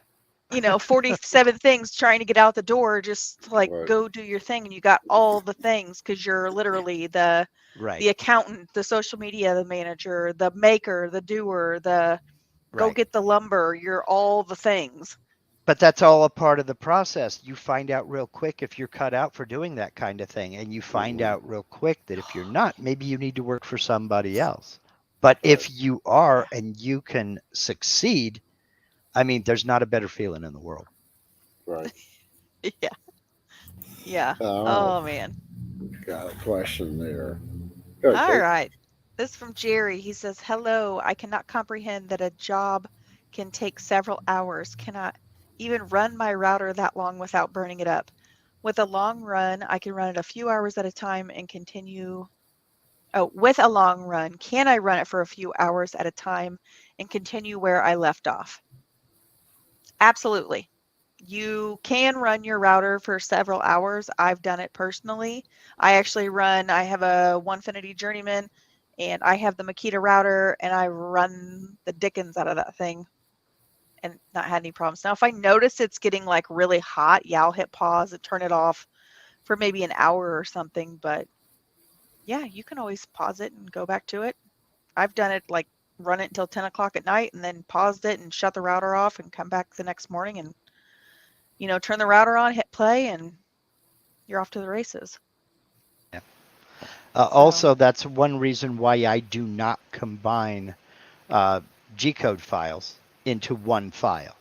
47 things trying to get out the door, just like Right. go do your thing, and you got all the things because you're literally the right, accountant, the social media, the manager, the maker, the doer, the go right. get the lumber. You're all the things. But that's all a part of the process. You find out real quick if you're cut out for doing that kind of thing. And you find Mhm. out real quick that if you're not, maybe you need to work for somebody else. But Right. if you are and you can succeed, I mean, there's not a better feeling in the world. Right. Yeah. Yeah. All right. Oh man. Got a question there. Go ahead, All Kate. right. This is from Jerry. He says, "Hello. I cannot comprehend that a job can take several hours. Cannot even run my router that long without burning it up. With a long run, I can run it a few hours at a time and continue. Oh, with a long run, can I run it for a few hours at a time and continue where I left off?" Absolutely. You can run your router for several hours. I've done it personally. I have a Onefinity Journeyman, and I have the Makita router, and I run the dickens out of that thing and not had any problems. Now, if I notice it's getting like really hot, yeah, I'll hit pause and turn it off for maybe an hour or something. But yeah, you can always pause it and go back to it. I've done it like run it until 10 o'clock at night and then paused it and shut the router off and come back the next morning and turn the router on, hit play, and you're off to the races. Yeah. So, Also, that's one reason why I do not combine uh, G code files into one file.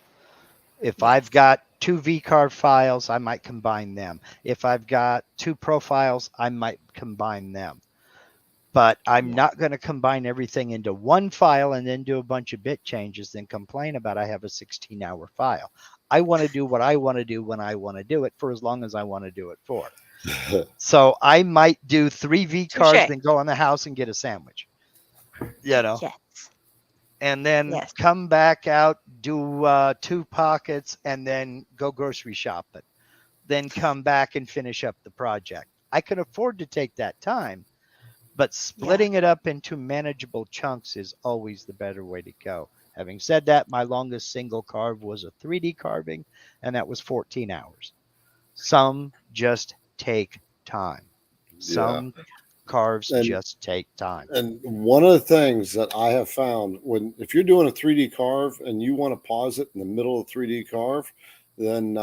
If I've yes. got two vCarve files, I might combine them. If I've got two profiles, I might combine them. But I'm Yeah. not going to combine everything into one file and then do a bunch of bit changes, then complain about I have a 16-hour file. I want to do what I want to do when I want to do it for as long as I want to do it for. So I might do 3 V cards, Touche. then go in the house and get a sandwich, Yes. and then Yes. come back out, do 2 pockets, and then go grocery shopping. Then come back and finish up the project. I can afford to take that time, but Yeah. splitting it up into manageable chunks is always the better way to go. Having said that, my longest single carve was a 3D carving, and that was 14 hours. Some just take time. Yeah. Some carves And just take time. and one of the things that I have found if you're doing a 3D carve and you want to pause it in the middle of 3D carve, then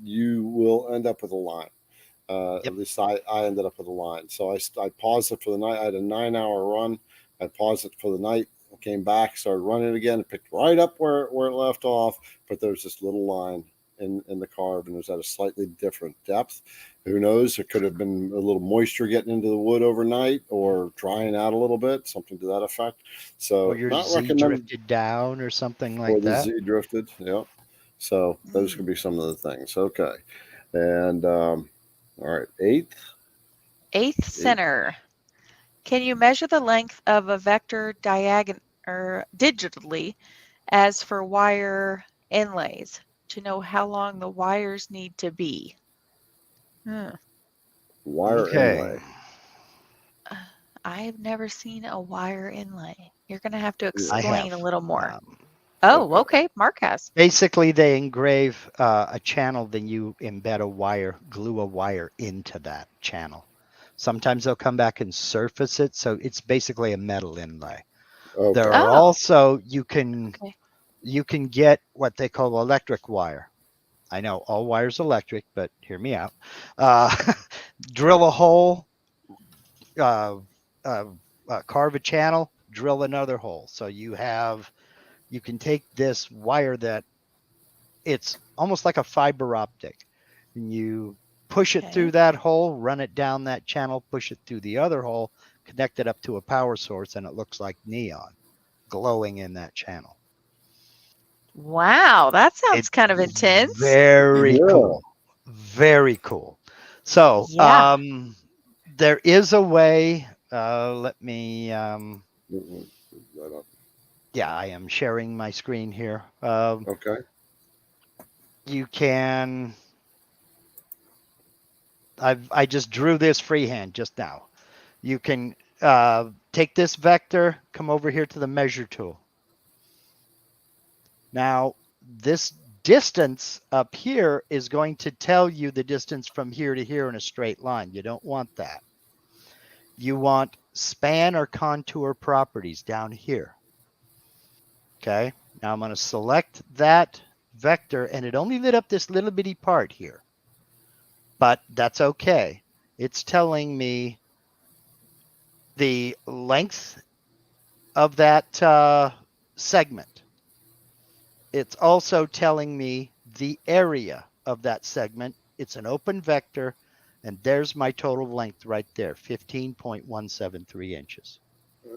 you will end up with a line. Yep. At least I ended up with a line. So I paused it for the night. I had a 9-hour run. I paused it for the night. I came back, started running again, and picked right up where it left off. But there's this little line in the carve, and it was at a slightly different depth. Who knows? It could have been a little moisture getting into the wood overnight or drying out a little bit, something to that effect. Or So your not Z recommend, drifted down or something or like the that. Z drifted. Yeah. So those could Mm. be some of the things. Okay. And all right, eighth. Eighth Eight. center. Can you measure the length of a vector diagonal or digitally as for wire inlays to know how long the wires need to be? Hmm. Wire Okay. inlay. I've never seen a wire inlay. You're going to have to Yeah. I explain have. a little more. Um, Oh, Okay. okay. Mark has. Basically, they engrave a channel, then you embed a wire, glue a wire into that channel. Sometimes they'll come back and surface it, so it's basically a metal inlay. There Okay. are Oh, also okay. you can get what they call electric wire. I know all wire's electric, but hear me out. Uh, drill a hole, uh, uh, carve a channel, drill another hole. So you can take this wire that it's almost like a fiber optic, and you push it through Okay. that hole, run it down that channel, push it through the other hole, connect it up to a power source, and it looks like neon glowing in that channel. Wow, that sounds It's kind of intense. very Yeah. cool. Very cool. So, Yeah. there is a way. Let me. Mhm. Right up. Yeah, I am sharing my screen here. Okay. You can. I just drew this freehand just now. You can take this vector, come over here to the measure tool. Now, this distance up here is going to tell you the distance from here to here in a straight line. You don't want that. You want span or contour properties down here. Okay, now I'm going to select that vector, and it only lit up this little bitty part here, but that's okay. It's telling me the length of that segment. It's also telling me the area of that segment. It's an open vector, and there's my total length right there, 15.173 inches.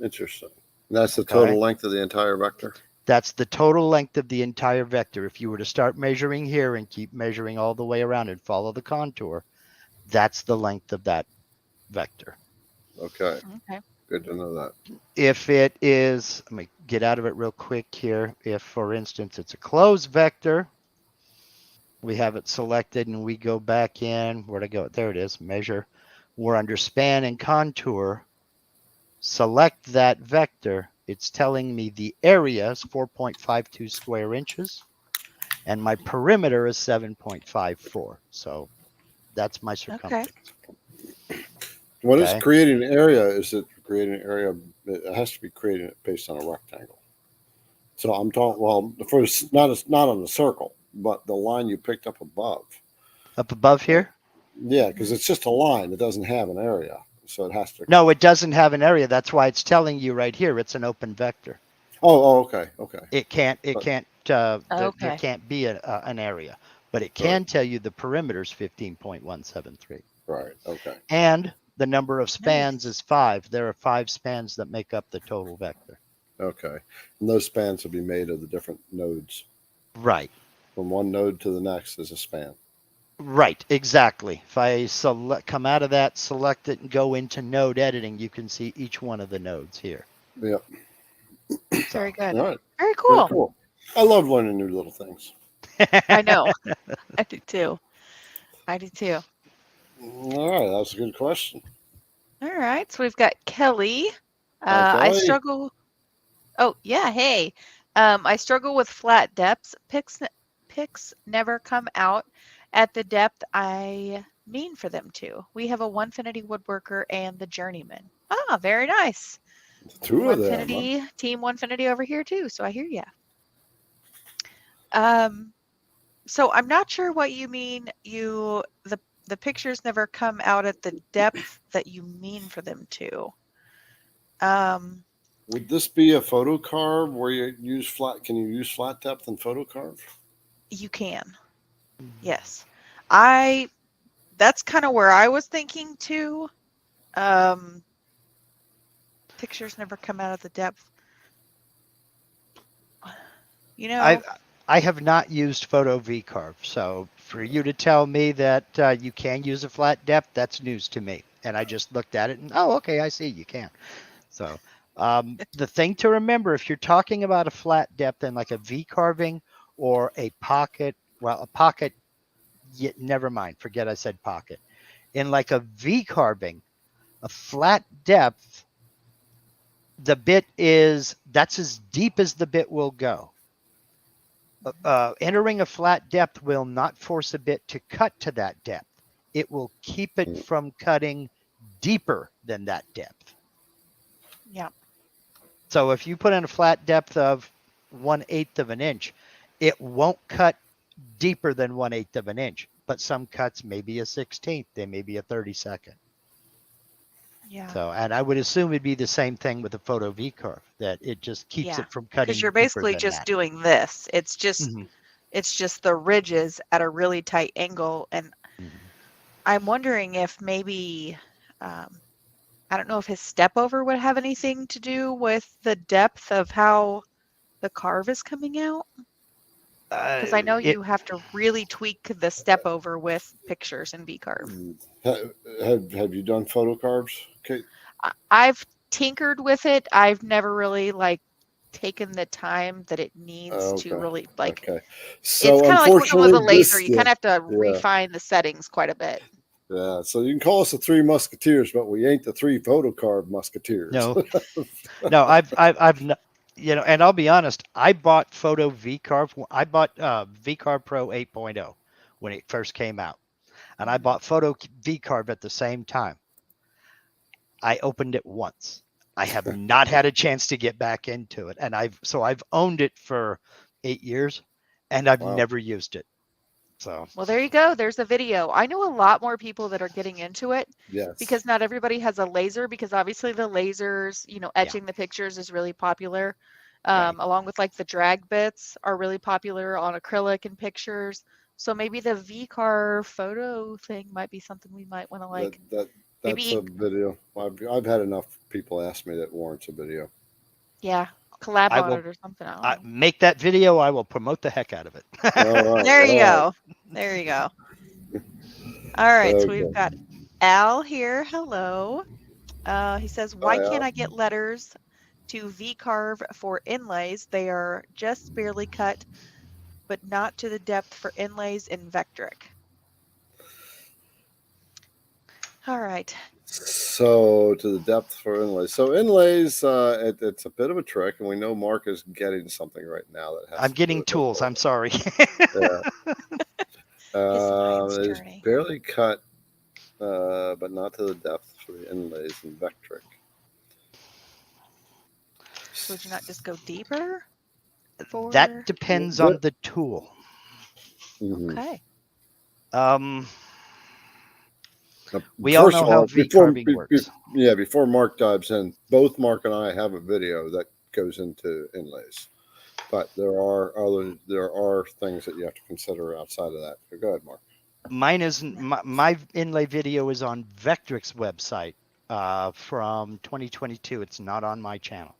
Interesting. That's the Okay. total length of the entire vector. That's the total length of the entire vector. If you were to start measuring here and keep measuring all the way around and follow the contour, that's the length of that vector. Okay. Okay. Good to know that. If it is, let me get out of it real quick here. If, for instance, it's a closed vector, we have it selected and we go back in. Where'd I go? There it is, measure. We're under span and contour. Select that vector. It's telling me the area is 4.52 square inches. And my perimeter is 7.54. So that's my Okay. circumference. When it's Okay. creating an area, is it creating an area? It has to be creating it based on a rectangle. So I'm talking. Well, first, not on the circle, but the line you picked up above. Up above Uh, here? yeah, because Mhm. it's just a line. It doesn't have an area, so it has to. No, it doesn't have an area. That's why it's telling you right here it's an open vector. Oh, okay, okay. It But can't, there Okay. can't be an area, but it right, can tell you the perimeter is 15.173. right, okay. And The number of spans is 5. There are 5 spans that make up the total vector. Okay. And those spans will be made of the different nodes. Right. From one node to the next is a span. Right, exactly. If I come out of that, select it, and go into node editing, you can see each one of the nodes here. Yep. Very good. All right. Very Very cool. cool. I love learning new little things. I know. I do too. I do too. All right. That's a good question. All right. So we've got Kelly. Hi, I Kelly. struggle. Oh, yeah. Hey. I struggle with flat depths. Pics never come out at the depth I mean for them to. We have a Onefinity woodworker and the journeyman. Ah, very nice. Two of them. Huh? Onefinity, team Onefinity over here too. So I hear ya. So I'm not sure what you mean. The pictures never come out at the depth that you mean for them to. Would this be a photo carve where you use flat? Can you use flat depth in photo carve? You can. Yes. That's kind of where I was thinking too. Pictures never come out at the depth. You know, I have not used Photo VCarve, so for you to tell me that you can use a flat depth, that's news to me. And I just looked at it and, oh, okay, I see you can. So the thing to remember, if you're talking about a flat depth and like a V carving or a pocket, never mind, forget I said pocket. In like a V carving, a flat depth, the bit that's as deep as the bit will go. Entering a flat depth will not force a bit to cut to that depth. It will keep it from cutting deeper than that depth. yeah. So if you put in a flat depth of 1/8 of an inch, it won't cut deeper than 1/8 of an inch. But some cuts may be a 1/16, they may be a 32nd. Yeah. So, and I would assume it'd be the same thing with the Photo V-carve, that it just keeps it from cutting. Because you're basically just doing this. It's just the ridges at a really tight angle, and I'm wondering if maybe I don't know if his step over would have anything to do with the depth of how the carve is coming out. Because I know you have to really tweak the step over with pictures in V-carve. Have you done photo carves, Kate? I've tinkered with it. I've never really taken the time that it needs to really Okay. it's So kind of like working with a laser. You kind of have to yeah. refine the settings quite a bit. Yeah, so you can call us the Three Musketeers, but we ain't the Three Photo Carve Musketeers. No, I've not, and I'll be honest, I bought Photo V-carve. I bought V-carve Pro 8.0 when it first came out, and I bought Photo V-carve at the same time. I opened it once. I have not had a chance to get back into it, and I've owned it for 8 years, and I've never used it. So well, there you go. There's a video. I know a lot more people that are getting into it. Yes. Because not everybody has a laser, because obviously the lasers, etching the pictures is really popular. Along with the drag bits are really popular on acrylic and pictures. So maybe the V-carve photo thing might be something we might want to That's a video. I've had enough people ask me that warrants a video. Yeah, collab on it or something. Make that video. I will promote the heck out of it. There you go. There you go. All right, so we've got Al here. Hello. He says, why can't I get letters to V-carve for inlays? They are just barely cut, but not to the depth for inlays in Vectric. All right. So to the depth for inlays. So inlays, it's a bit of a trick, and we know Mark is getting something right now that has. I'm getting tools. I'm sorry. It's barely cut, but not to the depth for the inlays in Vectric. So would you not just go deeper? That depends on the tool. Okay. We all know how V-carving works. Before Mark dives in, both Mark and I have a video that goes into inlays, but there are things that you have to consider outside of that. Go ahead, Mark. Mine isn't. My inlay video is on Vectric's website from 2022. It's not on my channel.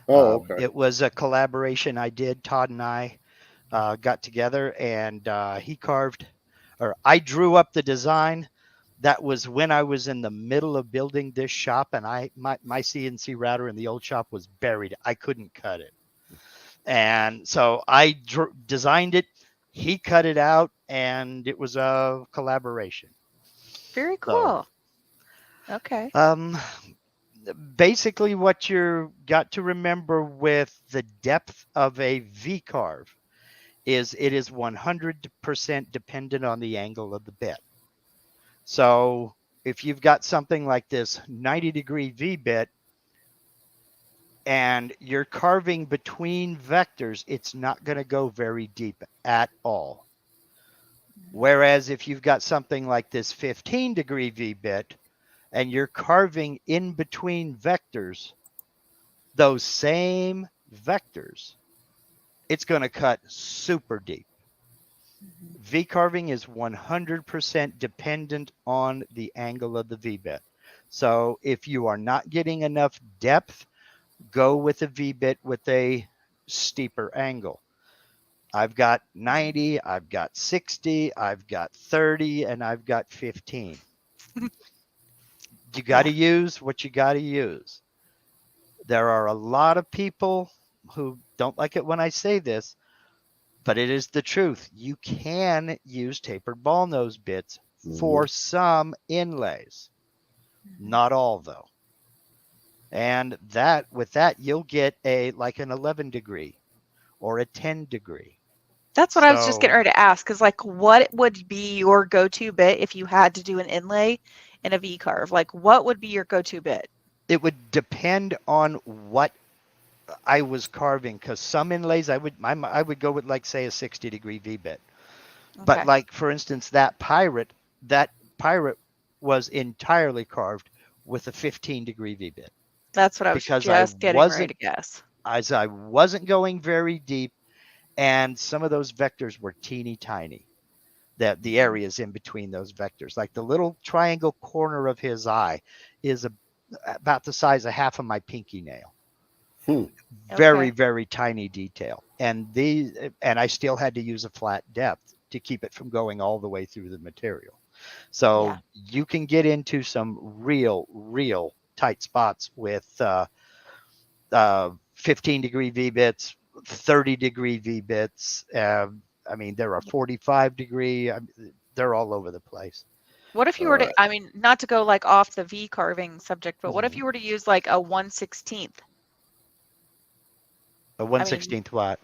Oh, okay. It was a collaboration I did. Todd and I got together, and he carved, or I drew up the design. That was when I was in the middle of building this shop, and my CNC router in the old shop was buried. I couldn't cut it, and so I designed it. He cut it out, and it was a collaboration. Very So, cool. Okay. basically, what you got to remember with the depth of a V carve is it is 100% dependent on the angle of the bit. So if you've got something like this 90-degree V bit and you're carving between vectors, it's not going to go very deep at all. Whereas if you've got something like this 15-degree V bit and you're carving in between vectors, those same vectors, it's going to cut super deep. V carving is 100% dependent on the angle of the V bit. So if you are not getting enough depth, go with a V bit with a steeper angle. I've got 90, I've got 60, I've got 30, and I've got 15. You got to use what you got to use. There are a lot of people who don't like it when I say this, but it is the truth. You can use tapered ball nose bits for some inlays, not all though. And with that, you'll get like an 11 degree or a 10 degree. That's what I was just getting So ready to ask. Is like, what would be your go-to bit if you had to do an inlay in a V carve? Like, what would be your go-to bit? it would depend on what I was carving, because some inlays I would go with, like, say, a 60-degree V bit. But Okay. like, for instance, that pirate was entirely carved with a 15-degree V bit That's what I was because just getting ready to guess. I wasn't going very deep, and some of those vectors were teeny tiny. That the areas in between those vectors, like the little triangle corner of his eye, is about the size of half of my pinky nail. Very, Okay. very tiny detail. And I still had to use a flat depth to keep it from going all the way through the material. So Yeah. you can get into some real tight spots with 15-degree V bits, 30-degree V bits. I mean, there are 45-degree. They're all over the place. What if you All were to, right. I mean, not to go like off the V carving subject, but what if Mhm. you were to use like a 1/16th? A I mean, 1/16th watt.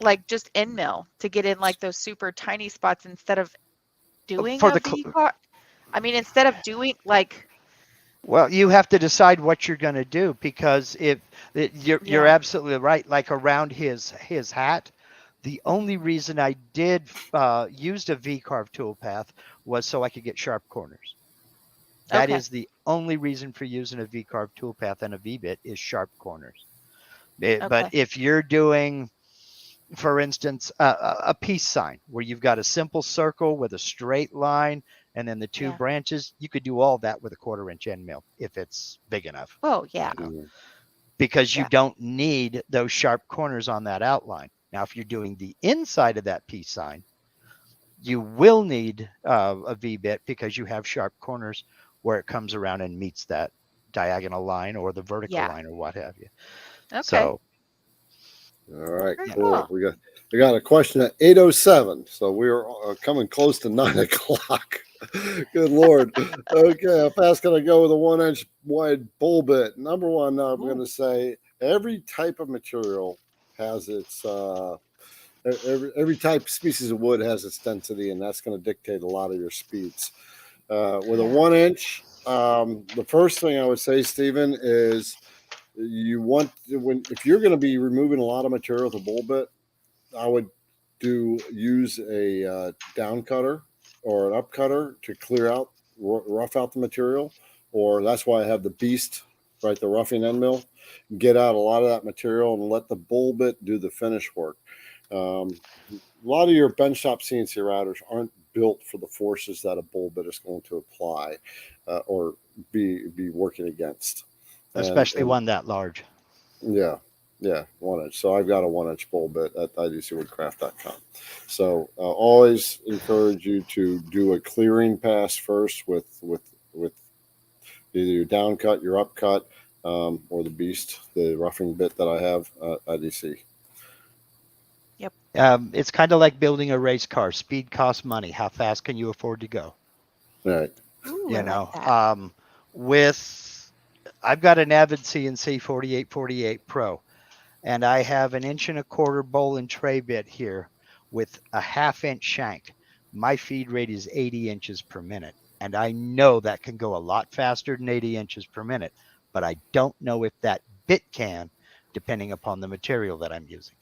like just end mill to get in like those super tiny spots instead of doing For a the V carve. I mean, instead of doing like, Well, you have to decide what you're going to do, because you're yeah. absolutely right. Like around his hat, the only reason I did used a V carve toolpath was so I could get sharp corners. That Okay. is the only reason for using a V carve toolpath and a V bit, is sharp corners. But Okay. if you're doing, for instance, a peace sign where you've got a simple circle with a straight line and then the two Yeah. branches, you could do all that with a 1/4 inch end mill if it's big enough, Oh, yeah. because you Yeah. don't need those sharp corners on that outline. Now, if you're doing the inside of that peace sign, you will need a V bit, because you have sharp corners where it comes around and meets that diagonal line or the vertical Yeah. line or what have you. Okay. So, All right, Very you know, cool. cool. We got a question at 8:07, so we're coming close to 9 o'clock. Good Lord. Okay, how fast can I go with a 1 inch wide bull bit? Number one, I'm going Ooh. to say every type of material has its every type species of wood has its density, and that's going to dictate a lot of your speeds. With a Yeah. 1 inch, the first thing I would say, Stephen, is you want when if you're going to be removing a lot of material with a bull bit, I would use a down cutter or an up cutter to clear out, rough out the material, or that's why I have the beast, right, the roughing end mill. Get out a lot of that material and let the bull bit do the finish work. A lot of your bench top CNC routers aren't built for the forces that a bull bit is going to apply or be working against. especially And one that large. yeah, yeah, 1 inch. So I've got a 1 inch bull bit at idcwoodcraft.com. So always encourage you to do a clearing pass first with either your down cut, your up cut, or the beast, the roughing bit that I have IDC. Yep. It's kind of like building a race car. Speed costs money. How fast can you afford to go? All right. Ooh, I You like know, that. with I've got an Avid CNC 4848 Pro, and I have an 1.25 inch bowl and tray bit here with a 1/2 inch shank. My feed rate is 80 inches per minute, and I know that can go a lot faster than 80 inches per minute, but I don't know if that bit can, depending upon the material that I'm using.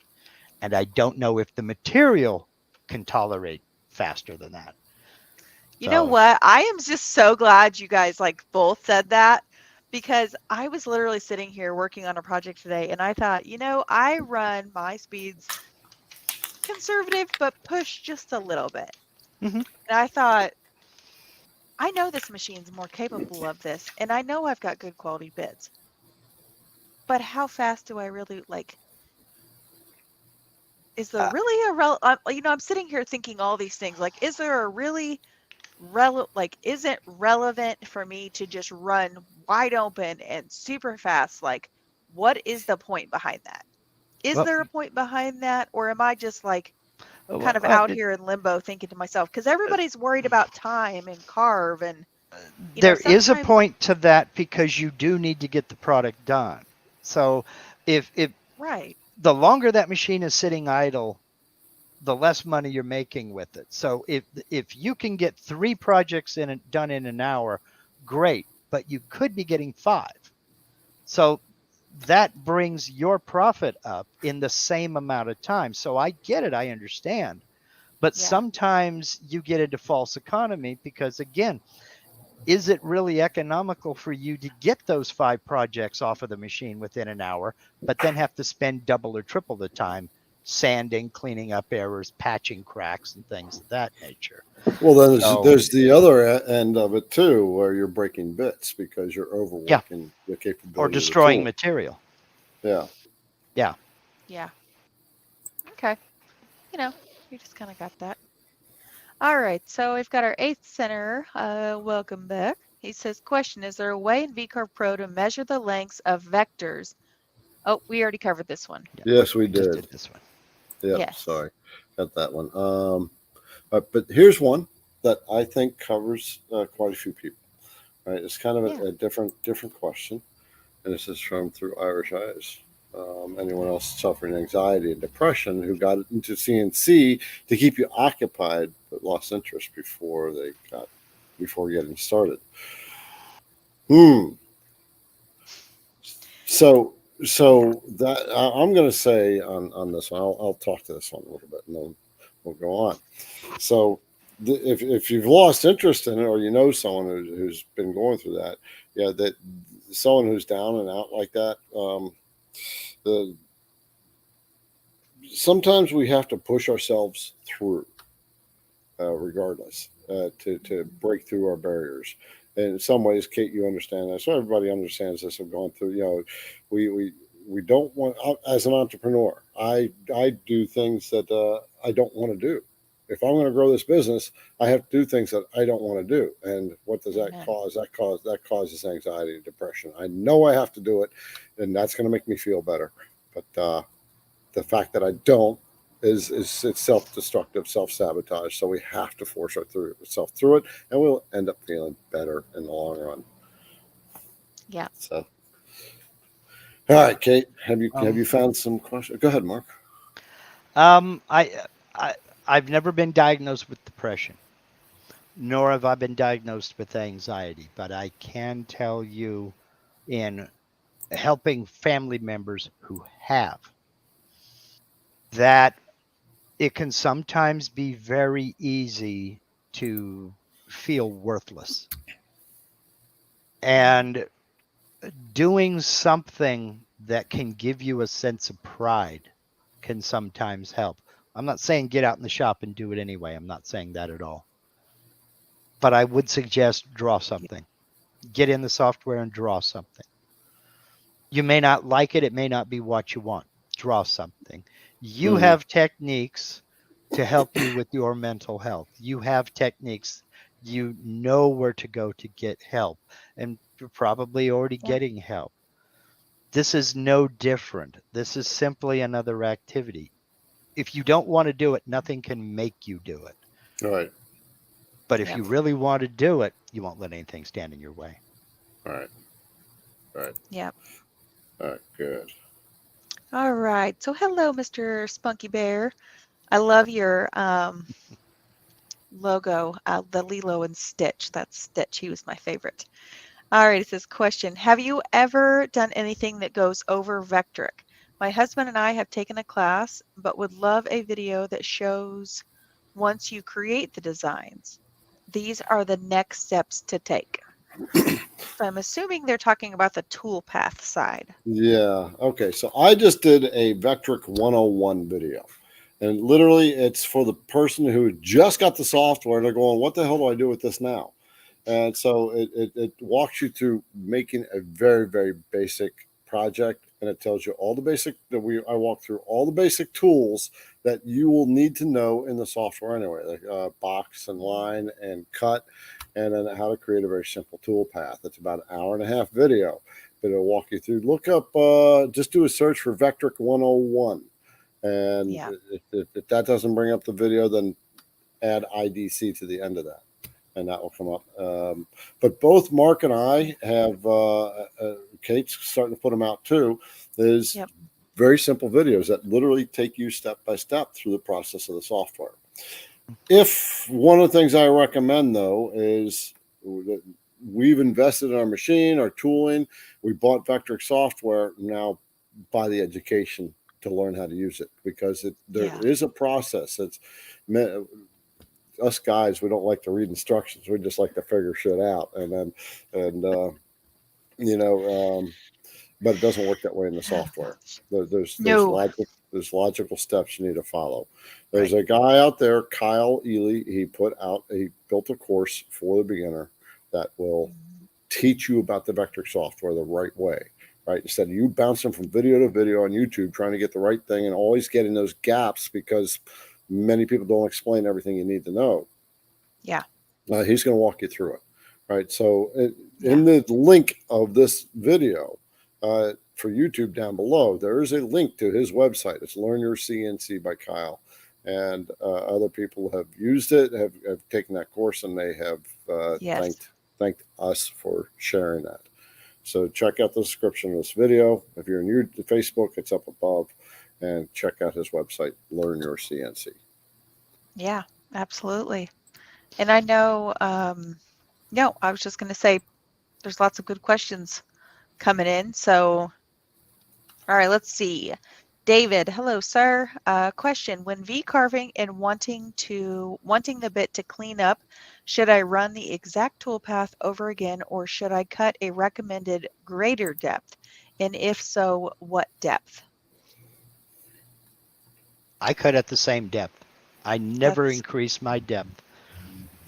And I don't know if the material can tolerate faster than that. You know So, what? I am just so glad you guys like both said that because I was literally sitting here working on a project today and I thought, I run my speeds conservative but push just a little bit. mhm. And I thought, I know this machine's more capable of this and I know I've got good quality bits. But how fast do I really like is there uh, really I'm sitting here thinking all these things like is there a really is it relevant for me to just run wide open and super fast? Like, what is the point behind that? Is well, there a point behind that? Or am I just like kind well, of out here in limbo thinking to myself? Because everybody's worried about time and carve and, there is a sometimes, point to that because you do need to get the product done. So, if right. the longer that machine is sitting idle, the less money you're making with it. So if you can get 3 projects done in an hour, great, but you could be getting 5. So that brings your profit up in the same amount of time. So I get it, I understand. But Yeah. sometimes you get into false economy because, again, is it really economical for you to get those 5 projects off of the machine within an hour, but then have to spend double or triple the time sanding, cleaning up errors, patching cracks, and things of that nature? Well, then So, there's the other end of it too, where you're breaking bits because you're yeah, overworking the or capability of the destroying tool. material. Yeah. Yeah. Yeah. Okay. You know, we just kind of got that. All right. So we've got our eighth center. Welcome back. He says, question, is there a way in VCarve Pro to measure the lengths of vectors? Oh, we already covered this one. Yeah. Yes, we We just did. did this one. Yep. Yes. Sorry, got that one. But here's one that I think covers quite a few people. Right, it's kind of Yeah. a different question, and this is from Through Irish Eyes. Anyone else suffering anxiety and depression who got into CNC to keep you occupied but lost interest before getting started. Hmm. So Yeah. that I'm going to say on this one, I'll talk to this one a little bit, and then we'll go on. So if you've lost interest in it, or you know someone who's been going through that, yeah, that someone who's down and out like that, the sometimes we have to push ourselves through, regardless, to break through our barriers. And in some ways, Kate, you understand that. So everybody understands this. I've gone through. We don't want, as an entrepreneur. I do things that I don't want to do. If I'm going to grow this business, I have to do things that I don't want to do. And what does that Amen. cause? That causes anxiety and depression. I know I have to do it, and that's going to make me feel better. But the fact that I don't is it's self-destructive, self-sabotage. So we have to force ourselves through it, and we'll end up feeling better in the long run. Yeah. So, all right, Kate, have Um, you found some questions? Go ahead, Mark. um, I, I, I've never been diagnosed with depression, nor have I been diagnosed with anxiety, but I can tell you, in helping family members who have, that it can sometimes be very easy to feel worthless. Mm. And doing something that can give you a sense of pride can sometimes help. I'm not saying get out in the shop and do it anyway. I'm not saying that at all. but I would suggest draw something. Get in the software and draw something. You may not like it. It may not be what you want. Draw something. You Mhm. have techniques to help you with your mental health. You have techniques. You know where to go to get help, and you're probably already Yeah. getting help. This is no different. This is simply another activity. If you don't want to do it, nothing can make you do it. All right. But if Yep. you really want to do it, you won't let anything stand in your way. All right. All right. Yep. All right. Good. All right. So hello, Mr. Spunky Bear. I love your logo, the Lilo and Stitch. That's Stitch. He was my favorite. All right. It says, question: have you ever done anything that goes over Vectric? My husband and I have taken a class, but would love a video that shows once you create the designs. These are the next steps to take. So I'm assuming they're talking about the toolpath side. Yeah. Okay. So I just did a Vectric 101 video. And literally, it's for the person who just got the software. They're going, what the hell do I do with this now? And so it walks you through making a very, very basic project. And it tells you all the basic I walk through all the basic tools that you will need to know in the software anyway, like box and line and cut, and then how to create a very simple tool path. It's about an hour and a half video, but it'll walk you through. Look up, just do a search for Vectric 101. And Yeah. if that doesn't bring up the video, then add IDC to the end of that, and that will come up. But both Mark and I have, Kate's starting to put them out too, is Yep. very simple videos that literally take you step by step through the process of the software. If one of the things I recommend, though, is that we've invested in our machine, our tooling, we bought Vectric software, now buy the education to learn how to use it, because there is a process. It's us guys, we don't like to read instructions. We just like to figure shit out, but it doesn't work that way in the software. There's logical steps you need to follow. There's a guy out there, Kyle Ely. He built a course for the beginner that will teach you about the Vectric software the right way. Right, instead of you bouncing from video to video on YouTube, trying to get the right thing and always getting those gaps because many people don't explain everything you need to know. Yeah. He's going to walk you through it. Right. So in the link of this video for YouTube down below, there is a link to his website. It's Learn Your CNC by Kyle. And other people have used it, have taken that course, and they have thanked us for sharing that. So check out the description of this video. If you're new to Facebook, it's up above. And check out his website, Learn Your CNC. Yeah, absolutely. And I know, no, I was just going to say there's lots of good questions coming in. So, all right, let's see. David, hello, sir. Question: when V-carving and wanting the bit to clean up, should I run the exact toolpath over again, or should I cut a recommended greater depth? And if so, what depth? I cut at the same depth. I never increase my depth.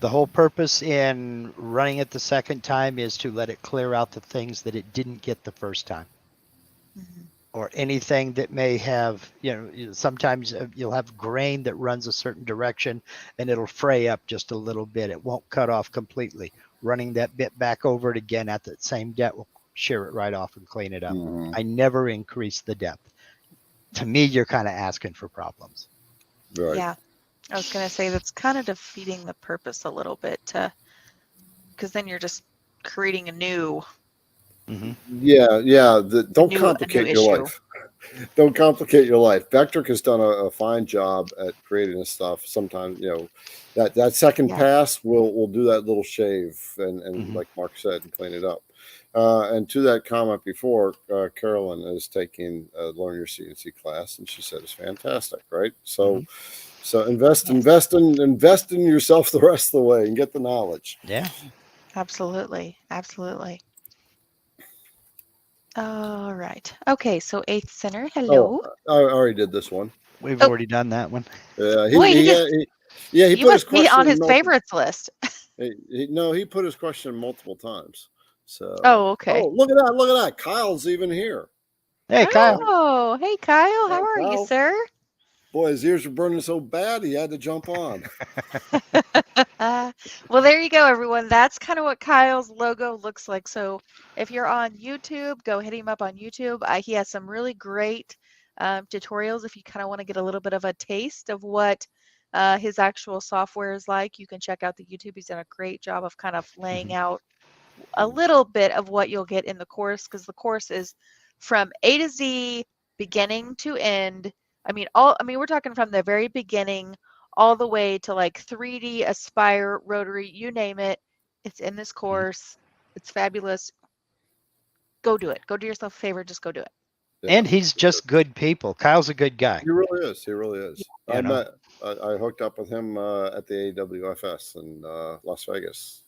The whole purpose in running it the second time is to let it clear out the things that it didn't get the first time. Mm-hmm. Or anything that may have, sometimes you'll have grain that runs a certain direction and it'll fray up just a little bit. It won't cut off completely. Running that bit back over it again at that same depth will shear it right off and clean it up. Mm-hmm. I never increase the depth. To me, you're kind of asking for problems. Right. Yeah. I was going to say that's kind of defeating the purpose a little bit, because then you're just creating a new. Mm-hmm. Yeah. Don't complicate your life. Don't complicate your life. Vectric has done a fine job at creating this stuff. Sometimes, that second pass we'll do that little shave and like Mark said, and clean it up. And to that comment before, Carolyn is taking a Learn Your CNC class, and she said it's fantastic, right? So, so invest in yourself the rest of the way and get the knowledge. Yeah, absolutely. All right. Okay. So 8th Center. Hello. Oh, I already did this one. We've already done that one. Yeah. He Put his must be question on his favorites list. No, he put his question multiple times. So, Oh, okay. look at that! Look at that! Kyle's even here. Hey, Kyle. Oh, hey Kyle, Hey, how are you, Kyle. sir? Boy, his ears were burning so bad he had to jump on. Well, there you go, everyone. That's kind of what Kyle's logo looks like. So if you're on YouTube, go hit him up on YouTube. He has some really great tutorials if you kind of want to get a little bit of a taste of what his actual software is like. You can check out the YouTube. He's done a great job of kind of laying out a little bit of what you'll get in the course, because the course is from A to Z, beginning to end. I mean, we're talking from the very beginning all the way to like 3D, Aspire, Rotary, you name it. It's in this course. It's fabulous. Go do it. Go do yourself a favor. Just go do it. Yeah, And he's just good people. Kyle's a good guy. he really is. He really is. You know. I hooked up with him at the AWFS in Las Vegas.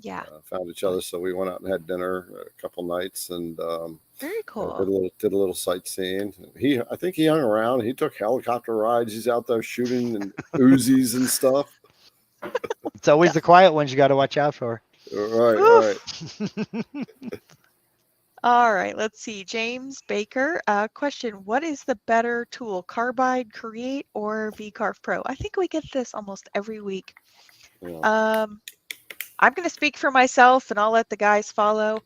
Yeah. Found each other, so we went out and had dinner a couple nights, and Very cool. did a little sightseeing. I think he hung around. He took helicopter rides. He's out there shooting and Uzis and stuff. It's always the quiet ones you got to watch out for. Right. All right, let's see. James Baker, question: what is the better tool, Carbide Create or VCarve Pro? I think we get this almost every week. Yeah. I'm going to speak for myself, and I'll let the guys follow.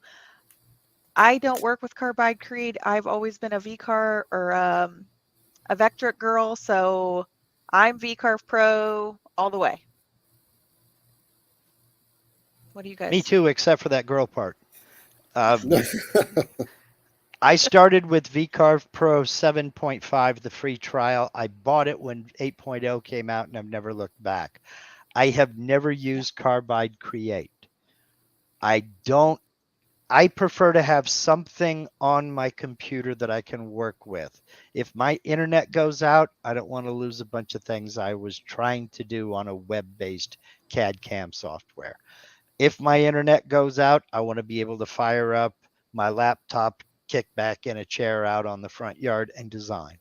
I don't work with Carbide Create. I've always been a VCarve or a Vectric girl, so I'm VCarve Pro all the way. What do you guys? Me too, except for that girl part. I started with VCarve Pro 7.5, the free trial. I bought it when 8.0 came out, and I've never looked back. I have never used Carbide Create. I prefer to have something on my computer that I can work with. If my internet goes out, I don't want to lose a bunch of things I was trying to do on a web-based CAD CAM software. If my internet goes out, I want to be able to fire up my laptop, kick back in a chair out on the front yard and design.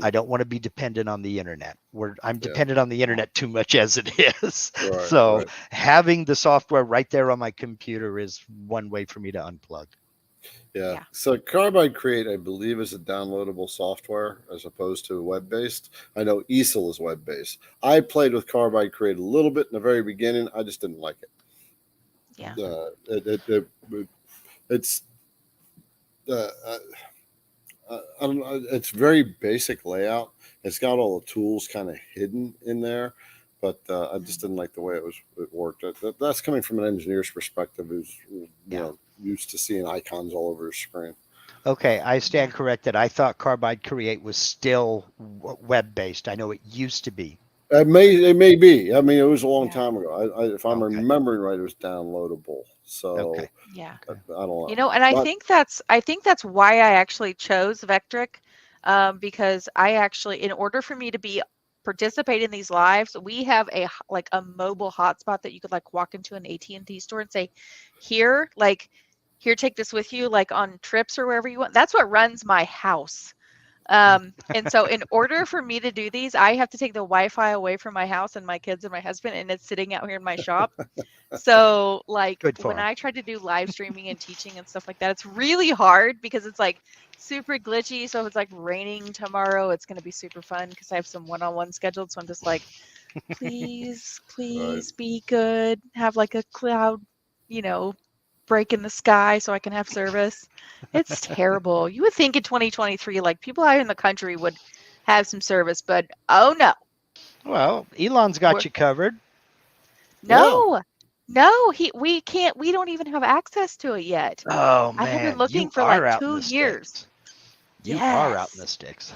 I don't want to be dependent on the internet. I'm dependent on the internet too much as it is. Right. Having the software right there on my computer is one way for me to unplug. Yeah. So Carbide Create, I believe, is a downloadable software as opposed to web-based. I know Easel is web-based. I played with Carbide Create a little bit in the very beginning. I just didn't like it. Yeah. It's I don't know. It's very basic layout. It's got all the tools kind of hidden in there, but I just didn't like the way it worked. That's coming from an engineer's perspective, who's used to seeing icons all over his screen. Okay, I stand corrected. I thought Carbide Create was still web-based. I know it used to be. It may be. I mean, it was a long time ago. If I'm remembering right, it was downloadable. So yeah, I don't know. You know, and I think that's why I actually chose Vectric, because I actually, in order for me to participate in these lives, we have a mobile hotspot that you could walk into an AT&T store and say, here, take this with you, on trips or wherever you want. That's what runs my house. And so in order for me to do these, I have to take the Wi-Fi away from my house and my kids and my husband, and it's sitting out here in my shop. So when I try to do live streaming and teaching and stuff like that, it's really hard because it's super glitchy. So if it's raining tomorrow, it's going to be super fun because I have some one-on-one scheduled. So I'm just please be good. Have a cloud, break in the sky so I can have service. It's terrible. You would think in 2023, people out in the country would have some service, but oh no. Well, Elon's got you covered. No, we can't. We don't even have access to it yet. Oh man, I have been looking for 2 years. You are out in the sticks.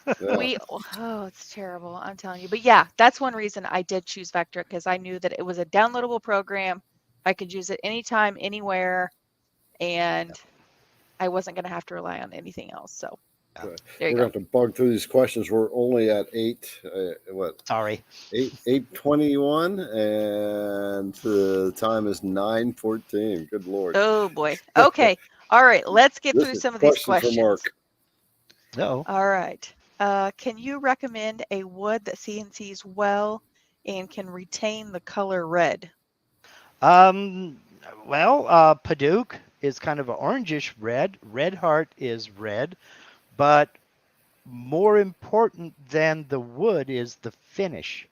It's terrible. I'm telling you. But yeah, that's one reason I did choose Vectric, because I knew that it was a downloadable program. I could use it anytime, anywhere, and I wasn't going to have to rely on anything else. So there you We're go. going to have to bug through these questions. We're only at 8:21, and the time is 9:14. Good Lord. Oh boy. Okay. All right. Let's get through some of these questions. For Mark. No. All right. Can you recommend a wood that CNCs well and can retain the color red? Well, Paduke is kind of an orangish red. Red Heart is red, but more important than the wood is the finish.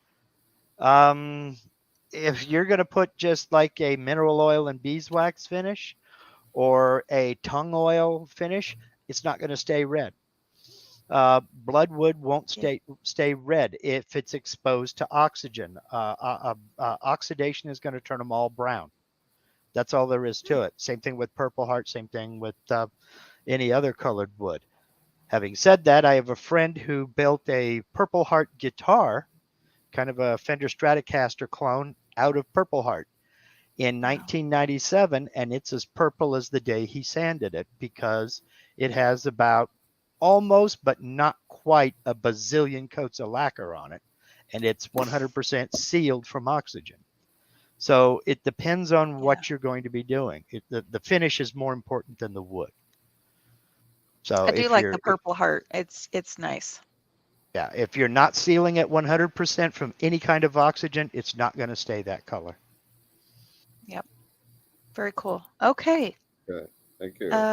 Um, if you're going to put just like a mineral oil and beeswax finish or a tung oil finish, it's not going to stay red. Bloodwood won't Yeah. stay red if it's exposed to oxygen. Oxidation is going to turn them all brown. That's all there is to it. Same thing with Purple Heart. Same thing with any other colored wood. Having said that, I have a friend who built a Purple Heart guitar, kind of a Fender Stratocaster clone, out of Purple Heart in Wow. 1997, and it's as purple as the day he sanded it because it has about almost but not quite a bazillion coats of lacquer on it, and it's 100% sealed from oxygen. So it depends on Yeah. what you're going to be doing. The finish is more important than the wood. So I do if like the you're Purple Heart. It's nice. yeah, if you're not sealing it 100% from any kind of oxygen, it's not going to stay that color. Yep. Very cool. Okay. Okay, thank you.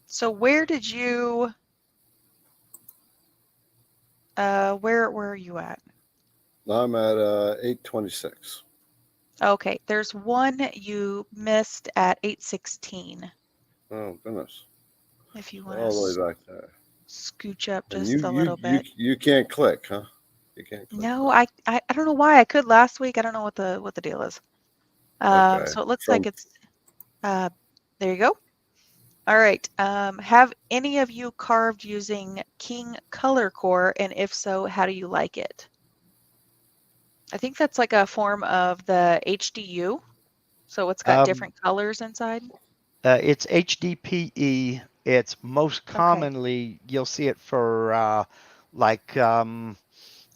So where did you where are you at? I'm at 826. Okay, there's one you missed at 816. Oh goodness, If you want all the to way back there. scooch up And just a little bit. you can't click, huh? You can't click. No, That. I don't know why. I could last week. I don't know what the deal is. Okay. So it looks From like it's there you go. All right. Have any of you carved using King Color Core, and if so, how do you like it? I think that's like a form of the HDU, so it's got Um, different colors inside. it's HDPE. It's most Okay. commonly you'll see it for like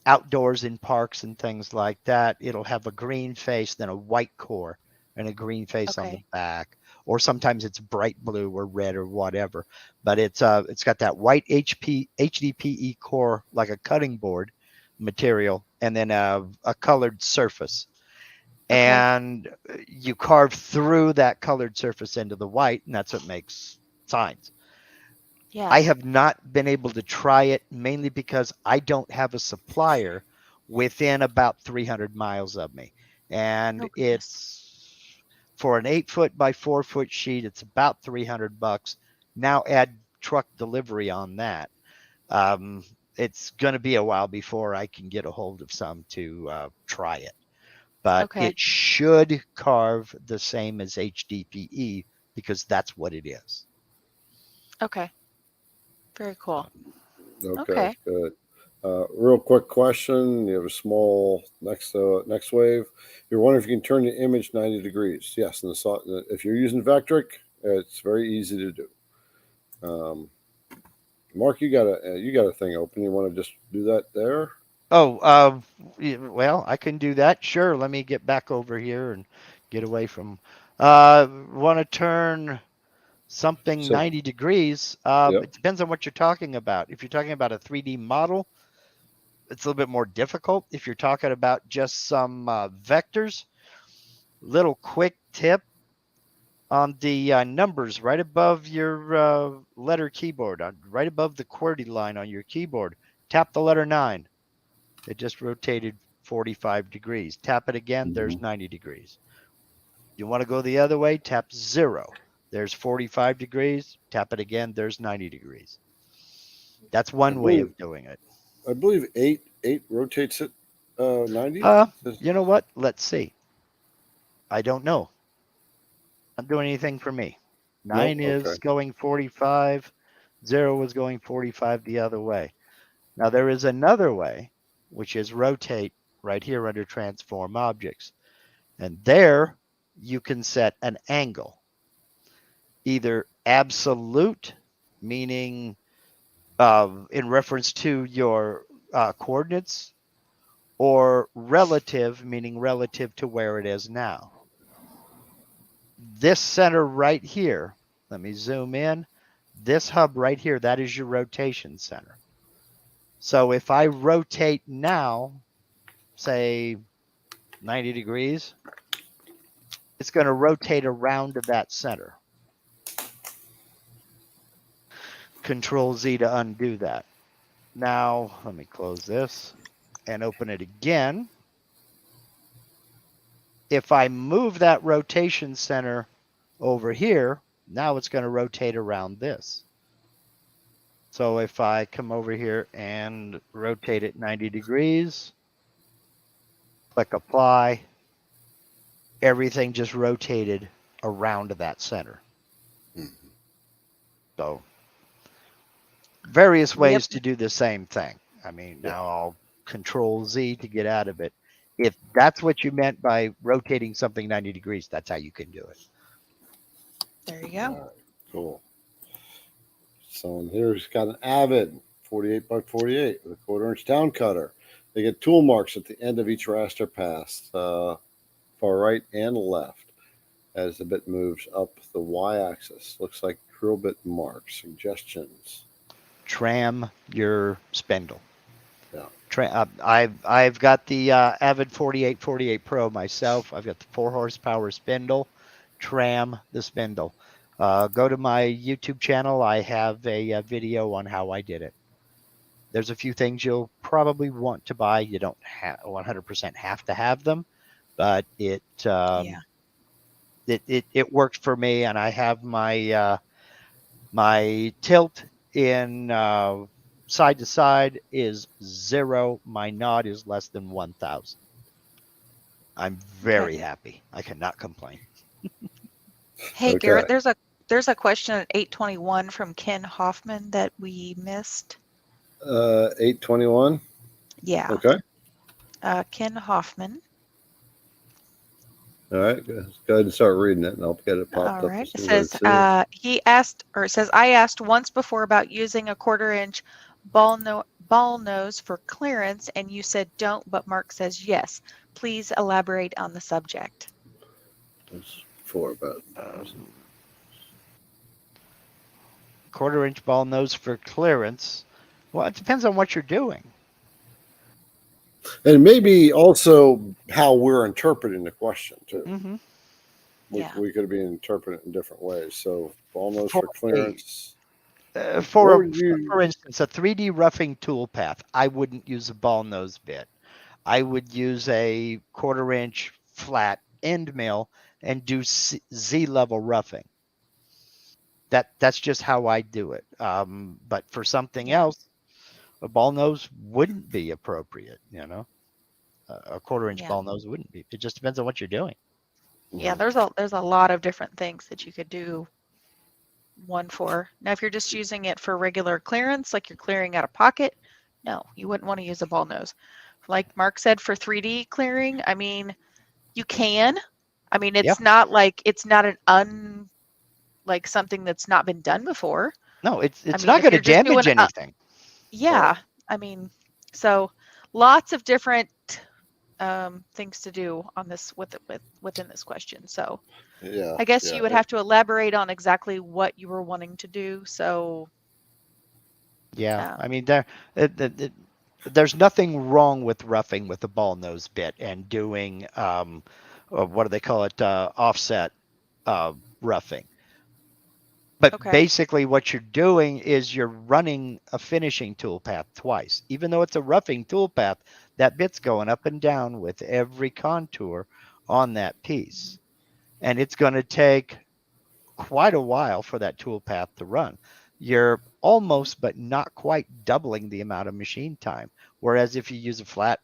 outdoors in parks and things like that. It'll have a green face, then a white core, and a green face on the Okay. back. Or sometimes it's bright blue or red or whatever. But it's got that white HDPE core like a cutting board material, and then a colored surface. Okay. And you carve through that colored surface into the white, and that's what makes signs. Yeah. I have not been able to try it mainly because I don't have a supplier within about 300 miles of me. And Oh goodness. it's for an 8 foot by 4 foot sheet, it's about $300. Now add truck delivery on that. Um, it's going to be a while before I can get a hold of some to try it. But Okay. it should carve the same as HDPE because that's what it is. Okay. Very cool. okay, Okay. good. Real quick question. You have a small next wave. You're wondering if you can turn the image 90 degrees. Yes, and if you're using Vectric, it's very easy to do. Mark, you got a thing open. You want to just do that there? Oh, well, I can do that. Sure. Let me get back over here and get away from. Want to turn something So, 90 degrees? yep. It depends on what you're talking about. If you're talking about a 3D model, it's a little bit more difficult. If you're talking about just some vectors, little quick tip on the numbers right above your letter keyboard, right above the QWERTY line on your keyboard, tap the letter 9. It just rotated 45 degrees. Tap it again, there's 90 degrees. You want to go the other way, tap 0. There's 45 degrees. Tap it again, there's 90 degrees. That's I one way believe of doing it. I believe eight rotates it 90. You know what? Let's see. I don't know. Not doing anything for me. Nope. 9 Okay. is going 45. 0 is going 45 the other way. Now there is another way, which is rotate right here under transform objects. And there you can set an angle, either absolute, meaning in reference to your coordinates, or relative, meaning relative to where it is now. This center right here, let me zoom in. This hub right here, that is your rotation center. So if I rotate now say 90 degrees, it's going to rotate around to that center. Control Z to undo that. Now, let me close this and open it again. If I move that rotation center over here, now it's going to rotate around this. So if I come over here and rotate it 90 degrees, click apply, everything just rotated around that center. Mhm. So various ways to do the same thing. I mean, now I'll control Z to get out of it. If that's what you meant by rotating something 90 degrees, that's how you can do it. There you go. All right, cool. Someone here's got an Avid 48 by 48 with a 1/4 inch down cutter. They get tool marks at the end of each raster pass, far right and left, as the bit moves up the y-axis. Looks like drill bit marks. Suggestions. Tram your spindle. Yeah. I've got the Avid 4848 Pro myself. I've got the 4 horsepower spindle. Tram the spindle. Go to my YouTube channel. I have a video on how I did it. There's a few things you'll probably want to buy. You don't 100% have to have them, but it worked for me, and I have my my tilt in side to side is 0. My nod is less than 1,000. I'm very happy. I cannot complain. Hey, Okay. Garrett, there's a question at 821 from Ken Hoffman that we missed. 821. Yeah. Okay. Ken Hoffman. All right. Go ahead and start reading it, and I'll get it popped All up. right. It As soon as says I see it. he asked, or it says I asked once before about using a 1/4 inch ball nose for clearance, and you said don't, but Mark says yes. Please elaborate on the subject. It's for about 1/4 inch ball nose for clearance. Well, it depends on what you're doing. And maybe also how we're interpreting the question too. Mm-hmm. We could be interpreting it in different ways. So ball nose for For clearance. for instance, a 3D roughing toolpath, I wouldn't use a ball nose bit. I would use a 1/4 inch flat end mill and do Z level roughing. That's just how I do it. But for something else, a ball nose wouldn't be appropriate. You know, a 1/4 inch ball nose wouldn't be. It just depends on what you're doing. Yeah, there's a lot of different things that you could do one for. Now, if you're just using it for regular clearance, like you're clearing out a pocket, no, you wouldn't want to use a ball nose. Like Mark said, for 3D clearing, I mean, you can. I mean, it's not like it's not like something that's not been done before. No, it's not going to damage anything. Yeah, I mean, so lots of different things to do on this within this question. So yeah, I guess you would have to elaborate on exactly what you were wanting to do. So yeah, I mean there's nothing wrong with roughing with a ball nose bit and doing what do they call it, offset roughing. But basically what you're doing is you're running a finishing toolpath twice. Even though it's a roughing toolpath, that bit's going up and down with every contour on that piece. And it's going to take quite a while for that toolpath to run. You're almost but not quite doubling the amount of machine time. Whereas if you use a flat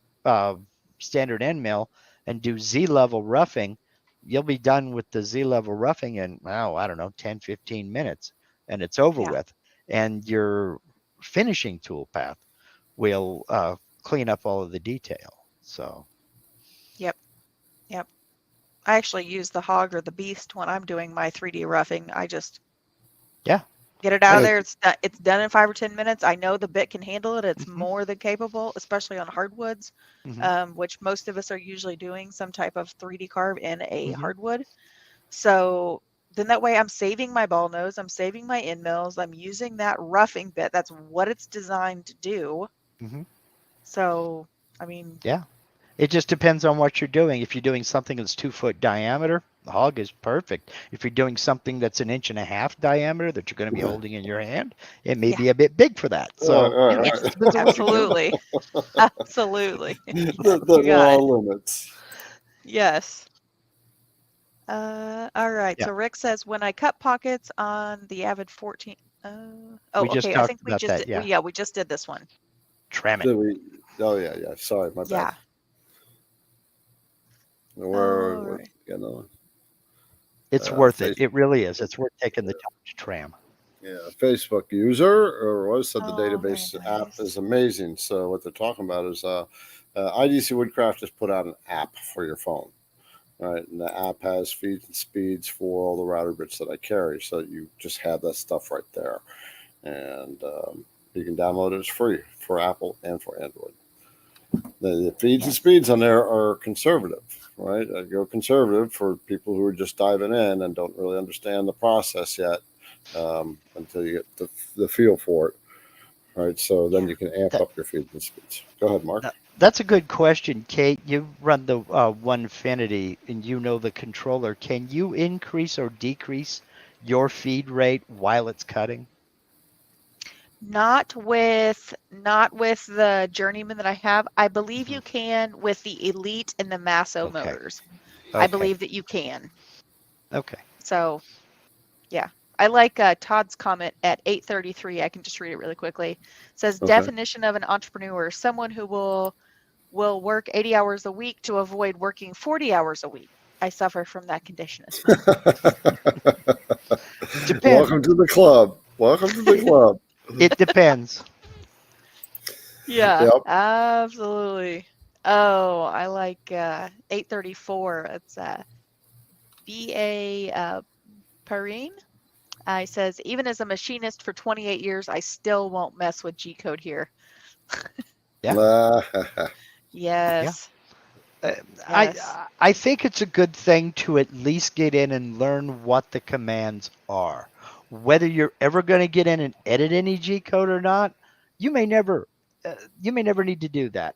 standard end mill and do Z-level roughing, you'll be done with the Z-level roughing in, I don't know, 10, 15 minutes, and it's over with. And your finishing toolpath will clean up all of the detail. So. Yep. I actually use the hog or the beast when I'm doing my 3D roughing. I just get it out of there. It's done in 5 or 10 minutes. I know the bit can handle it. It's more than capable, especially on hardwoods, which most of us are usually doing some type of 3D carve in a hardwood. So then that way I'm saving my ball nose, I'm saving my end mills, I'm using that roughing bit. That's what it's designed to do. So, I mean, It just depends on what you're doing. If you're doing something that's 2 foot diameter, the hog is perfect. If you're doing something that's 1.5 inch diameter that you're going to be holding in your hand, it may Yeah. be a bit big for that. So, it Yes. just depends on what you're doing. Absolutely. Absolutely. There You got are it. limits. Yes. All right. Yeah, So Rick says when I cut pockets on the Avid 14. we just Okay. I talked think we about just that. did, Yeah, we just did this one. trim it. Did we? Oh yeah, yeah. Sorry, my bad. Yeah. All Where right. you know, It's worth it. face, It really is. It's worth taking the time to trim. yeah, Facebook user or was said the Oh, very database app nice. is amazing. So what they're talking about is IDC Woodcraft has put out an app for your phone. Right, and the app has feeds and speeds for all the router bits that I carry, so you just have that stuff right there, and you can download it. It's free for Apple and for Android. The feeds and Yes. speeds on there are conservative, right? I go conservative for people who are just diving in and don't really understand the process yet until you get the feel for it, right? So then Yeah. you can amp That, up your feeds and speeds. Go ahead, Mark. that's a good question, Kate. You run the Onefinity and you know the controller. Can you increase or decrease your feed rate while it's cutting? Not with the journeyman that I have. I believe Mhm. you can with the Elite and the Masso Okay. motors. I Okay. believe that you can. Okay. So yeah. I like Todd's comment at 8:33. I can just read it really quickly. It says Okay. definition of an entrepreneur: someone who will work 80 hours a week to avoid working 40 hours a week. I suffer from that condition as well. Depends. Welcome to the club. Welcome to the club. It depends. Yeah, Yep. absolutely. Oh, I like 834. It's BA Perrine. He says, even as a machinist for 28 years, I still won't mess with G code here. Yeah. Yeah. Yes, Uh, yes, I think it's a good thing to at least get in and learn what the commands are. Whether you're ever going to get in and edit any G code or not, you may never you may never need to do that.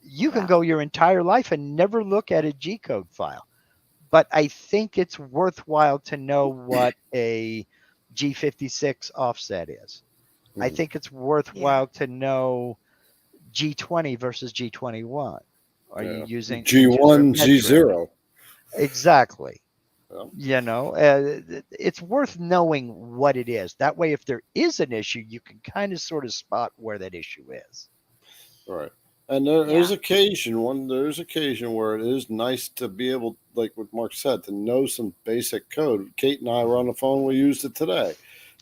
You can yeah, go your entire life and never look at a G code file. But I think it's worthwhile to know what a G56 offset is. I Mhm. think it's yeah. worthwhile to know G20 versus G21. Are you Yeah. using inches or G1, metric? G0. Exactly. Yeah. It's worth knowing what it is. That way, if there is an issue, you can kind of sort of spot where that issue is. Right. And Yeah. there's occasion where it is nice to be able, like what Mark said, to know some basic code. Kate and I were on the phone. We used it today.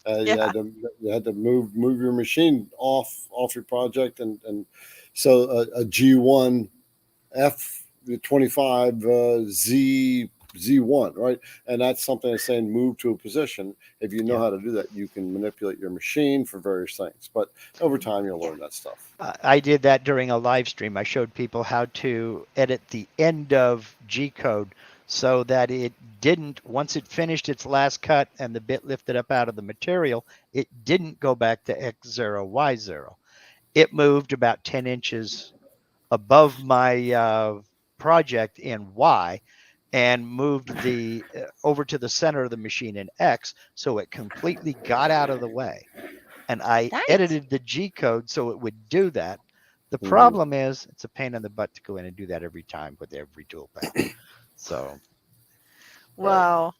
You Yeah. had to move your machine off your project, and so a G1 F25 Z1, right? And that's something that's saying move to a position. If you know Yeah. how to do that, you can manipulate your machine for various things. But over time, you'll Yeah. learn that stuff. I did that during a live stream. I showed people how to edit the end of G code so that it didn't, once it finished its last cut and the bit lifted up out of the material, it didn't go back to X0, Y0. It moved about 10 inches above my project in Y and moved the over to the center of the machine in X, so it completely got out of the way. And I Nice. edited the G code so it would do that. The Mhm. problem is it's a pain in the butt to go in and do that every time with every tool path. So Right. Wow.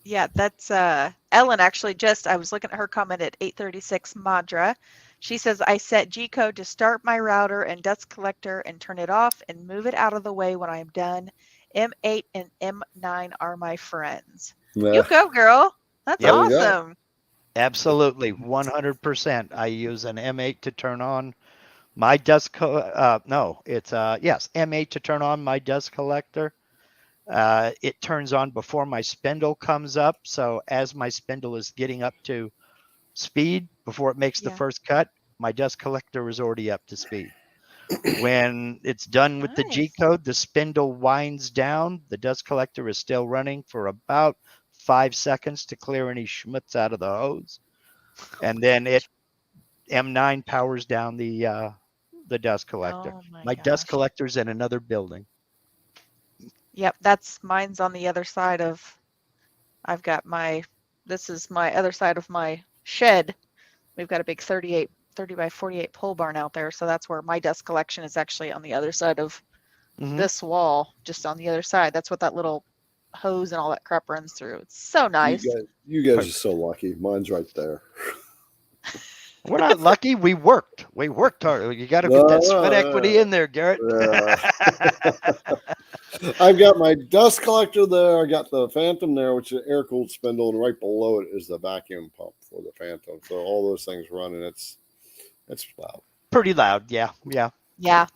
Yeah, that's Ellen actually just I was looking at her comment at 836 Madra. She says I set G code to start my router and dust collector and turn it off and move it out of the way when I'm done. M8 and M9 are my friends. You Yeah. go, girl. That's yep, There you go. awesome. absolutely 100%. I use an M8 to turn on my dust no, it's yes, M8 to turn on my dust collector. It turns on before my spindle comes up. So as my spindle is getting up to speed before it makes the Yeah. first cut, my dust collector is already up to speed. When it's done with the G Nice. code, the spindle winds down. The dust collector is still running for about 5 seconds to clear any schmutz out of the hose. Oh And my then it gosh. M9 powers down the dust collector. Oh my My dust gosh. collector's in another building. Yep, mine's on the other side of, this is my other side of my shed. We've got a big 30 by 48 pole barn out there. So that's where my dust collection is, actually on the other side of this wall, just on the other side. That's what that little hose and all that crap runs through. It's so nice. You guys are so lucky. Mine's right there. We're not lucky. We worked. We worked hard. You got to get that sweat equity in there, Garrett. I've got my dust collector there. I got the Phantom there, which is an air cooled spindle, and right below it is the vacuum pump for the Phantom. So all those things running. It's loud. Pretty loud. Yeah. Yeah,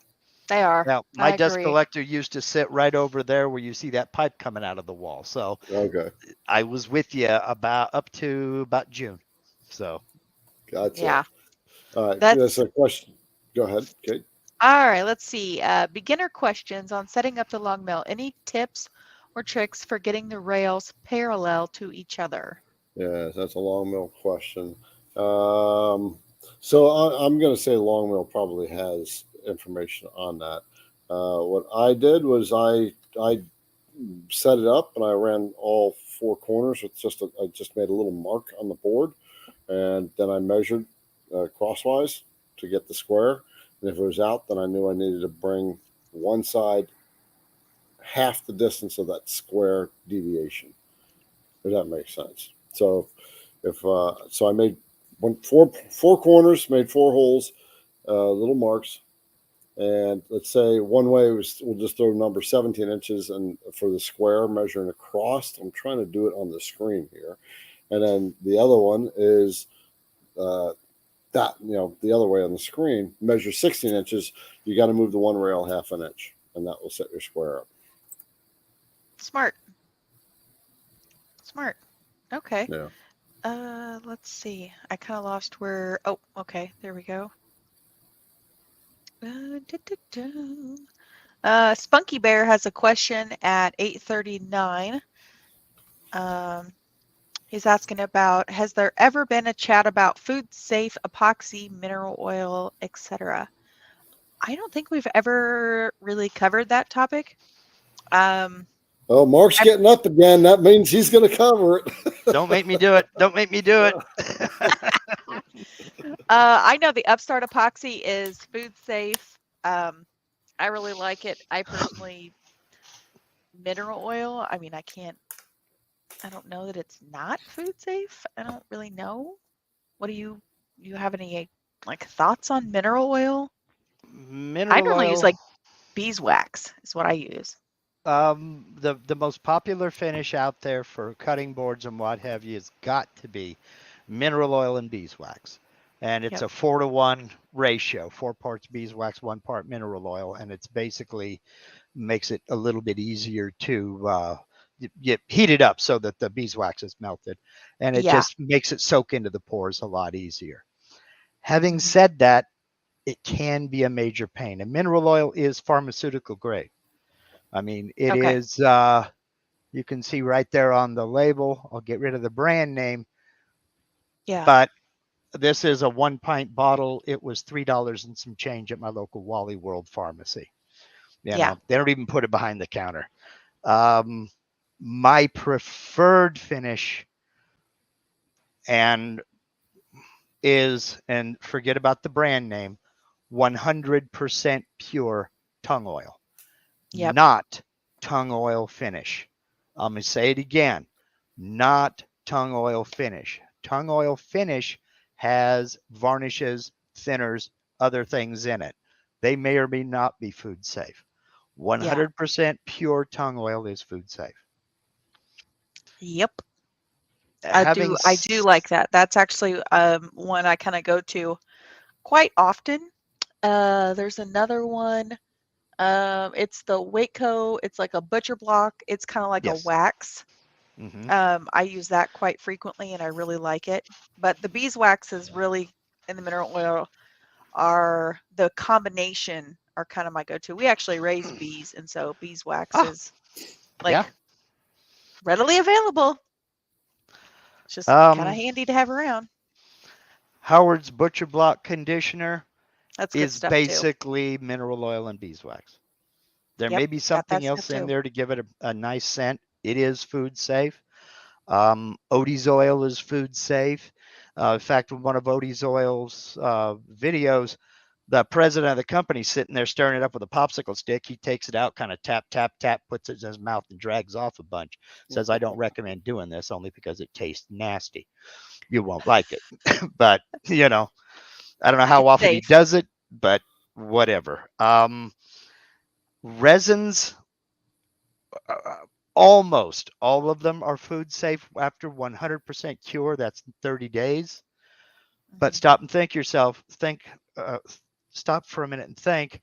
they are. Now, I my dust agree. collector used to sit right over there where you see that pipe coming out of the wall. So Okay, I was with you up to about June. So gotcha. Yeah. All right, That's that's a question. Go ahead, Kate. all right. Let's see. Beginner questions on setting up the long mill. Any tips or tricks for getting the rails parallel to each other? Yeah, that's a long mill question. So I'm going to say long mill probably has information on that. What I did was I set it up and I ran all four corners with I just made a little mark on the board, and then I measured crosswise to get the square. And if it was out, then I knew I needed to bring one side half the distance of that square deviation. If that makes sense. So so I made four corners, made four holes, little marks, and let's say one way we'll just throw number 17 inches, and for the square measuring across, I'm trying to do it on the screen here, and then the other one is the other way on the screen, measure 16 inches. You got to move the one rail half an inch, and that will set your square up. Smart. Okay. Yeah. Let's see. I kind of lost where. Oh, okay. There we go. Spunky Bear has a question at 8:39. He's asking about, has there ever been a chat about food safe epoxy, mineral oil, etc.? I don't think we've ever really covered that topic. Oh, Mark's getting up again. That means he's going to cover it. don't make me do it. Don't make me do it. I know the Upstart epoxy is food safe. I really like it. I personally, mineral oil, I mean, I don't know that it's not food safe. I don't really know. What do you have any like thoughts on mineral oil? Mineral I normally oil, use like beeswax is what I use. the most popular finish out there for cutting boards and what have you has got to be mineral oil and beeswax. And it's Yep. a 4-to-1 ratio, 4 parts beeswax, 1 part mineral oil. And it's basically makes it a little bit easier to heat it up so that the beeswax is melted. And it just makes it soak into the pores a lot easier. Having said that, it can be a major pain. And mineral oil is pharmaceutical grade. I mean, it is, you can see right there on the label. I'll get rid of the brand name. Yeah. But this is a 1-pint bottle. It was $3 and some change at my local Wally World pharmacy. You know, they don't even put it behind the counter. My preferred finish and forget about the brand name, 100% pure tongue oil. Yep. Not tongue oil finish. I'm going to say it again. Not tongue oil finish. Tongue oil finish has varnishes, thinners, other things in it. They may or may not be food safe. 100% pure tongue oil is food safe. Yep. I do like that. That's actually one I kind of go to quite often. There's another one. It's the Waco. It's like a butcher block. It's kind of like a wax. I use that quite frequently and I really like it. But the beeswax is really, and the mineral oil are the combination are kind of my go-to. We actually raise bees, and so beeswax is like readily available. It's just kind of handy to have around. Howard's Butcher Block conditioner That's good is stuff too. basically mineral oil and beeswax. There Yep, may be got that something stuff else in too. there to give it a nice scent. It is food safe. Odie's oil is food safe. In fact, one of Odie's oil's videos, the president of the company sitting there stirring it up with a popsicle stick. He takes it out, kind of tap, tap, tap, puts it in his mouth and drags off a bunch. Says, I don't recommend doing this only because it tastes nasty. You won't like it. But, I don't know how It's often he safe. does it, but whatever. Resins, almost all of them are food safe after 100% cure. That's 30 days. But Mhm. stop and stop for a minute and think.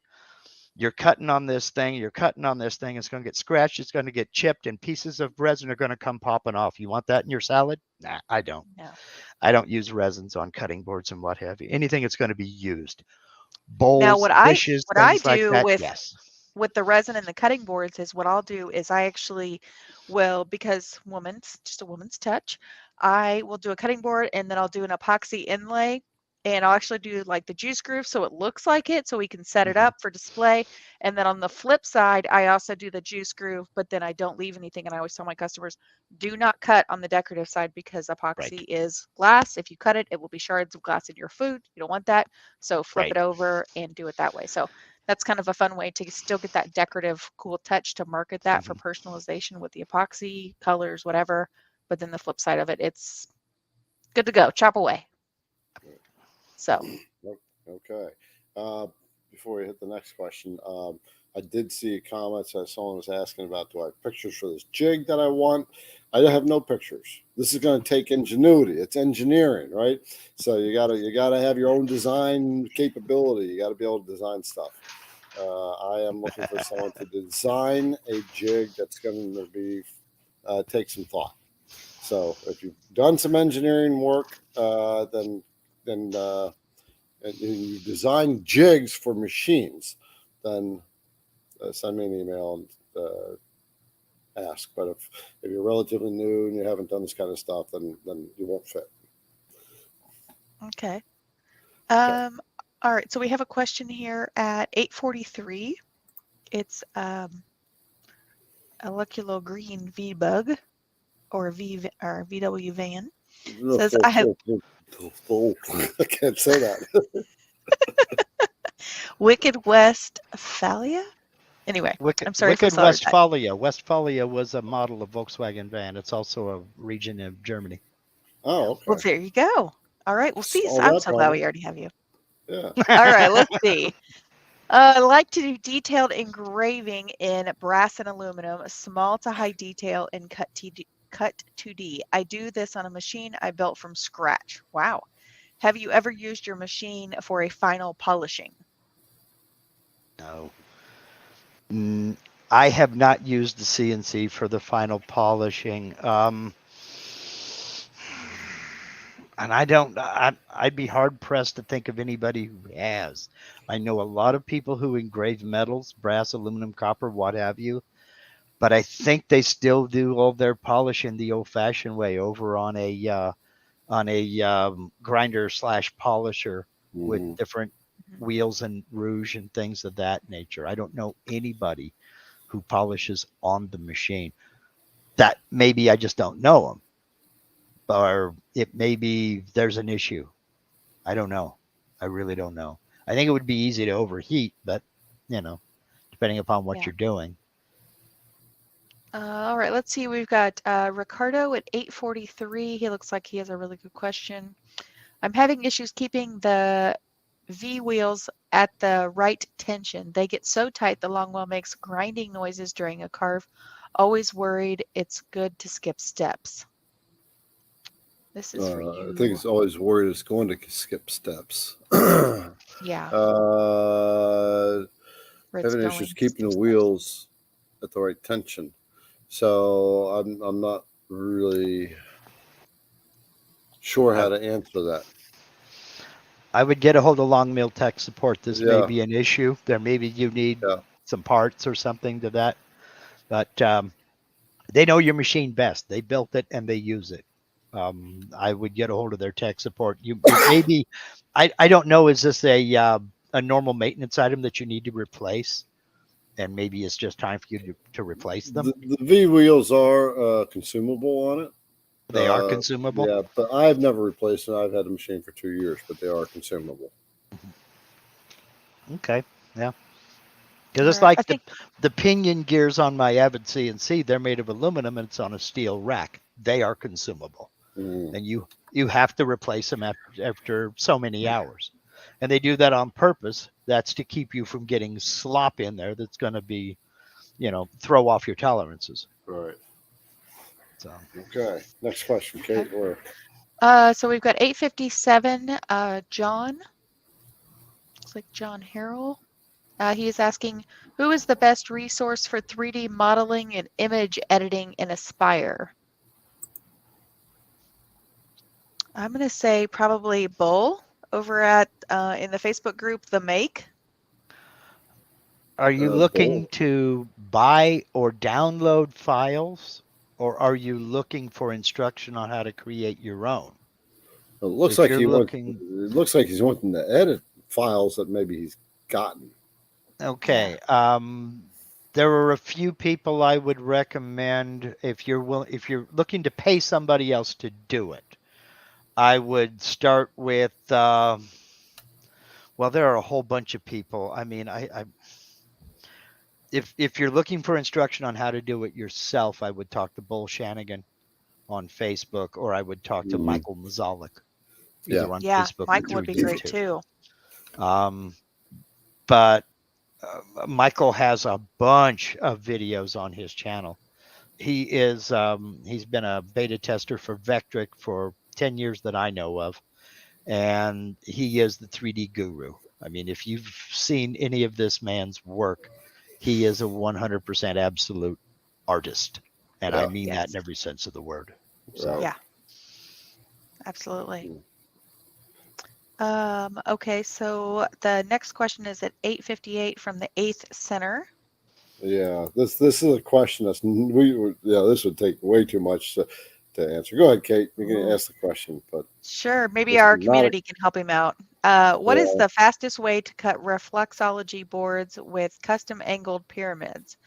You're cutting on this thing. It's going to get scratched. It's going to get chipped, and pieces of resin are going to come popping off. You want that in your salad? Nah, I don't. No. I don't use resins on cutting boards and what have you. Anything that's going to be used. Now, Bowls, dishes, what I things like do that. Yes. with the resin and the cutting boards is what I'll do is I actually will, because just a woman's touch, I will do a cutting board and then I'll do an epoxy inlay, and I'll actually do like the juice groove so it looks like it so we can set it Mhm. up for display. And then on the flip side, I also do the juice groove, but then I don't leave anything. And I always tell my customers, do not cut on the decorative side because Right. epoxy is glass. If you cut it, it will be shards of glass in your food. You don't want that. So flip Right. it over and do it that way. So that's kind of a fun way to still get that decorative, cool touch to market that for Mhm. personalization with the epoxy, colors, whatever. But then the flip side of it, it's good to go. Chop away. So, Okay. Uh, Before we hit the next question, I did see comments that someone was asking about, do I have pictures for this jig that I want? I have no pictures. This is going to take ingenuity. It's engineering, right? So you gotta have your own design capability. You got to be able to design stuff. I am looking for someone to design a jig that's going to be take some thought. So if you've done some engineering work, then and you design jigs for machines, then send me an email and ask. But if you're relatively new and you haven't done this kind of stuff, then you won't fit. okay. Okay. All right. So we have a question here at 8:43. It's a lucky little green V bug or VW van. Says I have I can't say that. Wicked Westphalia. Anyway, I'm sorry if we Wicked slaughtered that. Westphalia. Westphalia was a model of Volkswagen van. It's also a region of Germany. Oh, Well, okay. there you go. All right. Well, see, Solve I'm that so glad problem. we already have you. Yeah. All right. Let's see. I like to do detailed engraving in brass and aluminum, small to high detail, and cut 2D. I do this on a machine I built from scratch. Wow. Have you ever used your machine for a final polishing? No. I have not used the CNC for the final polishing. And I'd be hard pressed to think of anybody who has. I know a lot of people who engrave metals, brass, aluminum, copper, what have you, but I think they still do all their polishing the old fashioned way over on a grinder slash polisher with Hmm. different Mhm. wheels and rouge and things of that nature. I don't know anybody who polishes on the machine. That maybe I just don't know them, or it maybe there's an issue. I don't know. I really don't know. I think it would be easy to overheat, but you know, depending upon what Yeah. you're doing. All right. Let's see. We've got Ricardo at 8:43. He looks like he has a really good question. I'm having issues keeping the V wheels at the right tension. They get so tight the long wheel makes grinding noises during a carve. Always worried it's good to skip steps. This is for I think you. it's always worried it's going to skip steps. Yeah, where it's Having issues going to keeping skip the steps. wheels at the right tension. So I'm not really sure I, how to answer that. I would get a hold of long mill tech support. This may Yeah, be an issue. There maybe you need yeah. some parts or something to that, but they know your machine best. They built it and they use it. I would get a hold of their tech support. It may be, I don't know. Is this a a normal maintenance item that you need to replace, and maybe it's just time for you to replace them. The V wheels are consumable on it. They are consumable. Yeah, but I've never replaced it. I've had the machine for 2 years, but they are consumable. Okay, yeah. Because it's Right. like the pinion gears on my Avid CNC, they're made of aluminum and it's on a steel rack. They are consumable. And you have to replace them after so many hours. And they do that on purpose. That's to keep you from getting slop in there that's going to be, throw off your tolerances. Right. So Okay. Next question, Kate. Or So we've got 857. John. Looks like John Harrell. He is asking, who is the best resource for 3D modeling and image editing in Aspire? I'm going to say probably Bull over at in the Facebook group, The Make. are you looking to buy or download files, or are you looking for instruction on how to create your own? it looks If like you're he looking- It looks like he's wanting to edit files that maybe he's gotten. Okay. There are a few people I would recommend if you're looking to pay somebody else to do it. I would start with well, there are a whole bunch of people. I mean, if you're looking for instruction on how to do it yourself, I would talk to Bull Shanigan on Facebook, or I would talk to Michael Mazalik either on Facebook Michael or would be through great YouTube. too. But Michael has a bunch of videos on his channel. He is he's been a beta tester for Vectric for 10 years that I know of, and he is the 3D guru. I mean, if you've seen any of this man's work, he is a 100% absolute artist, and I mean that in every sense of the word. So yeah, absolutely. Okay, so the next question is at 858 from the 8th Center. Yeah, this is a question this would take way too much to answer. Go ahead, Kate. You can ask the question, but sure, maybe our community can help him out. What is the fastest way to cut reflexology boards with custom angled pyramids,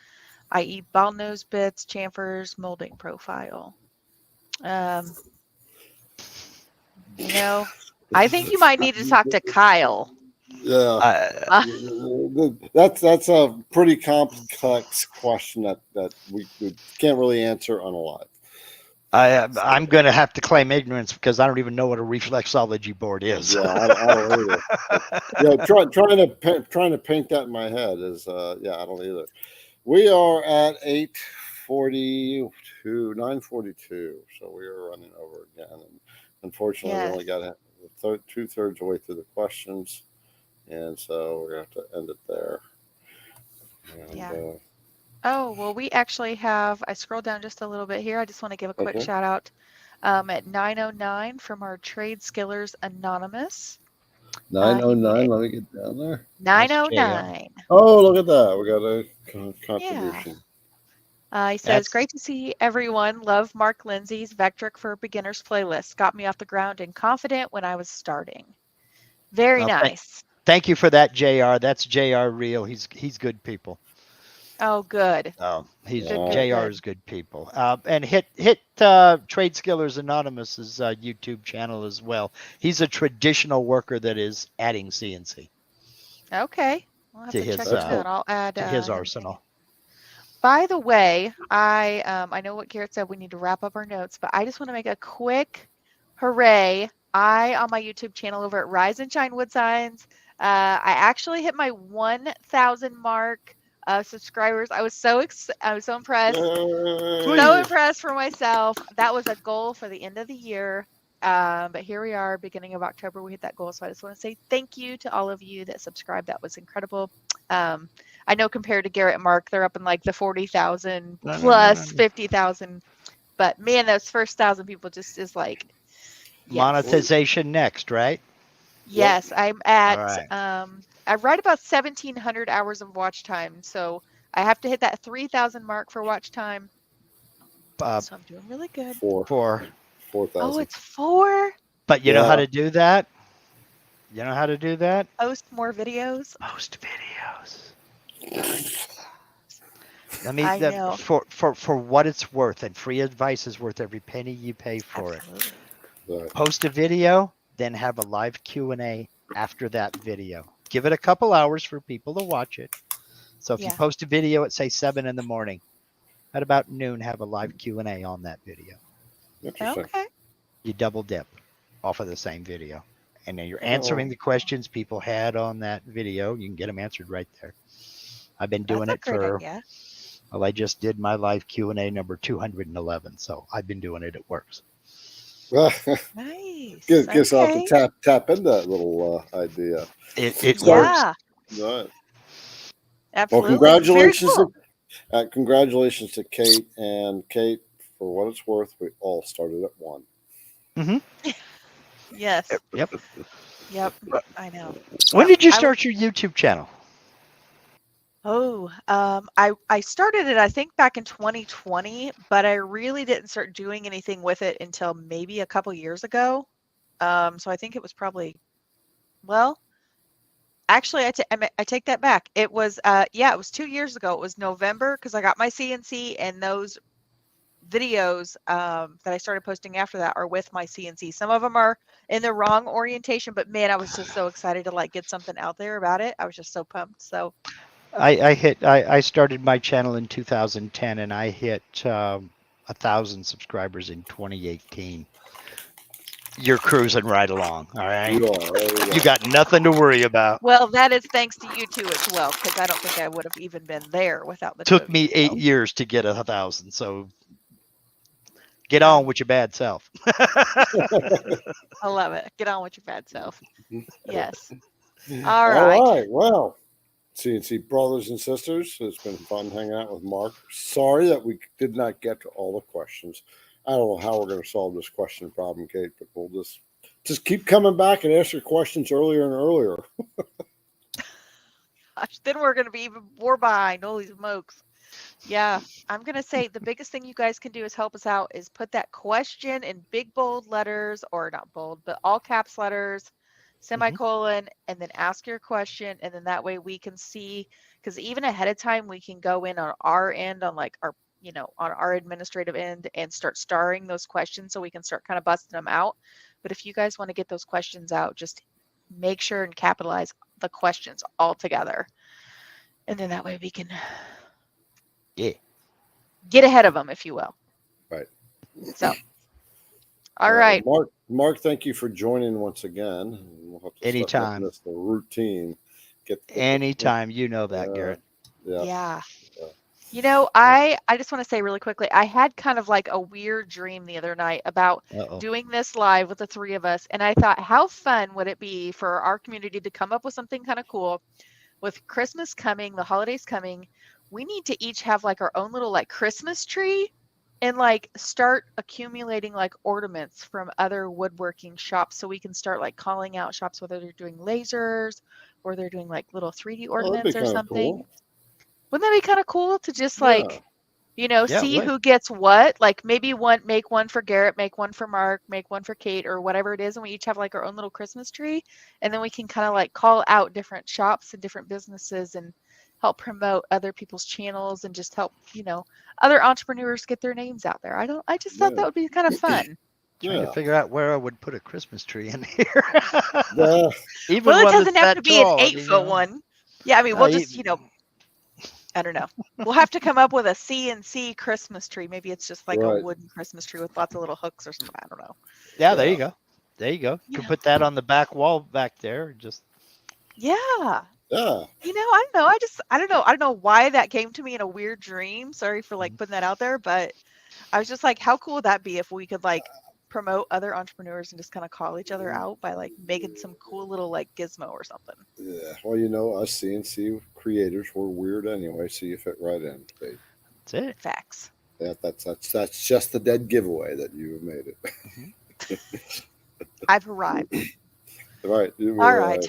i.e., ball nose bits, chamfers, molding profile? I think you might need to talk to Kyle. Yeah, that's a pretty complex question that we can't really answer on a live. I'm going to have to claim ignorance because I don't even know what a reflexology board is. Yeah, I don't either. Trying to paint that in my head is I don't either. We are at 9:42, so we are running over again. And unfortunately, we only got 2/3 away through the questions, and so we're gonna have to end it there. And, oh, well, we actually have, I scrolled down just a little bit here. I just want to give a quick shout out at 909 from our Trade Skillers Anonymous. 909, let me get down there. 909. Oh, look at that. We got a contribution. He says, great to see everyone. Love Mark Lindsay's Vectric for Beginners playlist. Got me off the ground and confident when I was starting. Very nice. Thank you for that, JR. That's JR Real. He's good people. Oh, good. Oh, JR good. is good people. And hit Trade Skillers Anonymous's YouTube channel as well. He's a traditional worker that is adding CNC. Okay. We'll have to check that out. I'll add to his arsenal. By the way, I know what Garrett said. We need to wrap up our notes, but I just want to make a quick hooray. On my YouTube channel over at Rise and Shine Wood Signs, I actually hit my 1,000 mark subscribers. I was so impressed. So impressed for myself. That was a goal for the end of the year. But here we are, beginning of October, we hit that goal. So I just want to say thank you to all of you that subscribed. That was incredible. I know compared to Garrett and Mark, they're up in like the 40,000 plus 50,000. But man, those first 1,000 people just is like monetization next, right? Yes, I'm at I write about 1,700 hours of watch time, so I have to hit that 3,000 mark for watch time. So I'm doing really good. 4,000. Oh, it's 4. But you know how to do that? You know how to do that? Post more videos. Post videos. Let me I know. for what it's worth, and free advice is worth every penny you pay for it. Absolutely. Right. Post a video, then have a live Q&A after that video. Give it a couple hours for people to watch it. So if you Yeah. post a video at say 7 in the morning, at about noon have a live Q&A on that video. Interesting. Okay. You double dip off of the same video. And then you're Oh. answering the questions people had on that video. You can get them answered right there. I've been doing That's a it great for, idea. well, I just did my live Q&A number 211. So I've been doing it. It works. Nice. Guess I'll have to Okay. tap into that little idea. It works. Yeah. Right. Well, Absolutely. Very cool. congratulations to Kate. And Kate, for what it's worth, we all started at one. Mm-hmm. Yes. Yep. Yep. I know. When Yep. did you start your YouTube channel? I started it, I think, back in 2020, but I really didn't start doing anything with it until maybe a couple years ago. So I think it was probably, well, actually, I take that back. It was, it was 2 years ago. It was November because I got my CNC, and those videos that I started posting after that are with my CNC. Some of them are in the wrong orientation, but man, I was just so excited to like get something out there about it. I was just so pumped. So I started my channel in 2010 and I hit 1,000 subscribers in 2018. You're cruising right along. All right. You are. There you You go. got nothing to worry about. well, that is thanks to you two as well, because I don't think I would have even been there without the two Took of you. me 8 So years to get 1,000. So get yeah, on with your bad self. I love it. Get on with your bad self. Yes. All right. All right. Well, CNC brothers and sisters, it's been fun hanging out with Mark. Sorry that we did not get to all the questions. I don't know how we're going to solve this question problem, Kate, but we'll just keep coming back and ask your questions earlier and earlier. Gosh, then we're going to be even more behind. Holy smokes. Yeah, I'm going to say the biggest thing you guys can do is help us out is put that question in big bold letters, or not bold, but all caps letters, semicolon, and then ask your question. And then that way we can see, because even ahead of time, we can go in on our end, on like our, on our administrative end, and start starring those questions so we can start kind of busting them out. But if you guys want to get those questions out, just make sure and capitalize the questions all together. And then that way we can Yeah. get ahead of them, if you will. Right. So, all right. Mark, thank you for joining once again. We'll have to Anytime. start making this the routine. Anytime. You know that, Garrett. Yeah. I just want to say really quickly, I had kind of like a weird dream the other night about Uh-oh. doing this live with the three of us. And I thought, how fun would it be for our community to come up with something kind of cool with Christmas coming, the holidays coming? We need to each have like our own little like Christmas tree and like start accumulating like ornaments from other woodworking shops so we can start like calling out shops, whether they're doing lasers or they're doing like little 3D Well, that'd ornaments be or kind of something. cool. Wouldn't that be kind of cool to just Yeah. like, Yeah, see it who gets what? Like maybe make one for Garrett, make one for Mark, make one for Kate, or whatever it is, and we each have like our own little Christmas tree, and then we can kind of like call out different shops and different businesses and help promote other people's channels and just help, other entrepreneurs get their names out there. I just thought that would be kind of fun. Trying to Yeah. figure out where I would put a Christmas tree in here. Yeah. Even Well, it one doesn't that's have that to be an tall, 8-foot one. Yeah, I mean, we'll just, I don't know. We'll have to come up with a CNC Christmas tree. Maybe it's just like a Right. wooden Christmas tree with lots of little hooks or something. I don't know. Yeah, there Yeah. you go. There you go. You can Yeah. put that on the back wall back there. Just Yeah. Yeah. I don't know. I don't know. I don't know why that came to me in a weird dream. Sorry for like putting that out there, but I was just like, how cool would that be if we could like promote other entrepreneurs and just kind of call each other out by like making some cool little like gizmo or something. Yeah. Well, us CNC creators were weird anyway, so you fit right in. Kate. that's it. Facts. Yeah, that's just the dead giveaway that you have made it. I've arrived. Right. All right.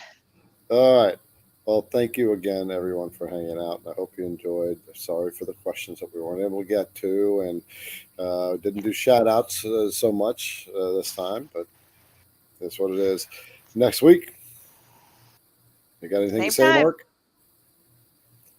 All right. Well, thank you again, everyone, for hanging out. I hope you enjoyed. Sorry for the questions that we weren't able to get to, and didn't do shout outs so much this time, but that's what it is. Next week, You got anything Same to say, time. Mark?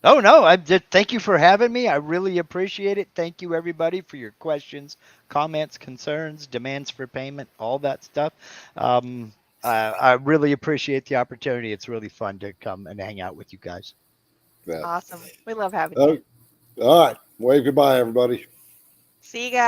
Oh no, I did. Thank you for having me. I really appreciate it. Thank you everybody for your questions, comments, concerns, demands for payment, all that stuff. I really appreciate the opportunity. It's really fun to come and hang out with you guys. Yeah. Awesome. We love having you. Oh, all right. Wave goodbye, everybody. See you guys.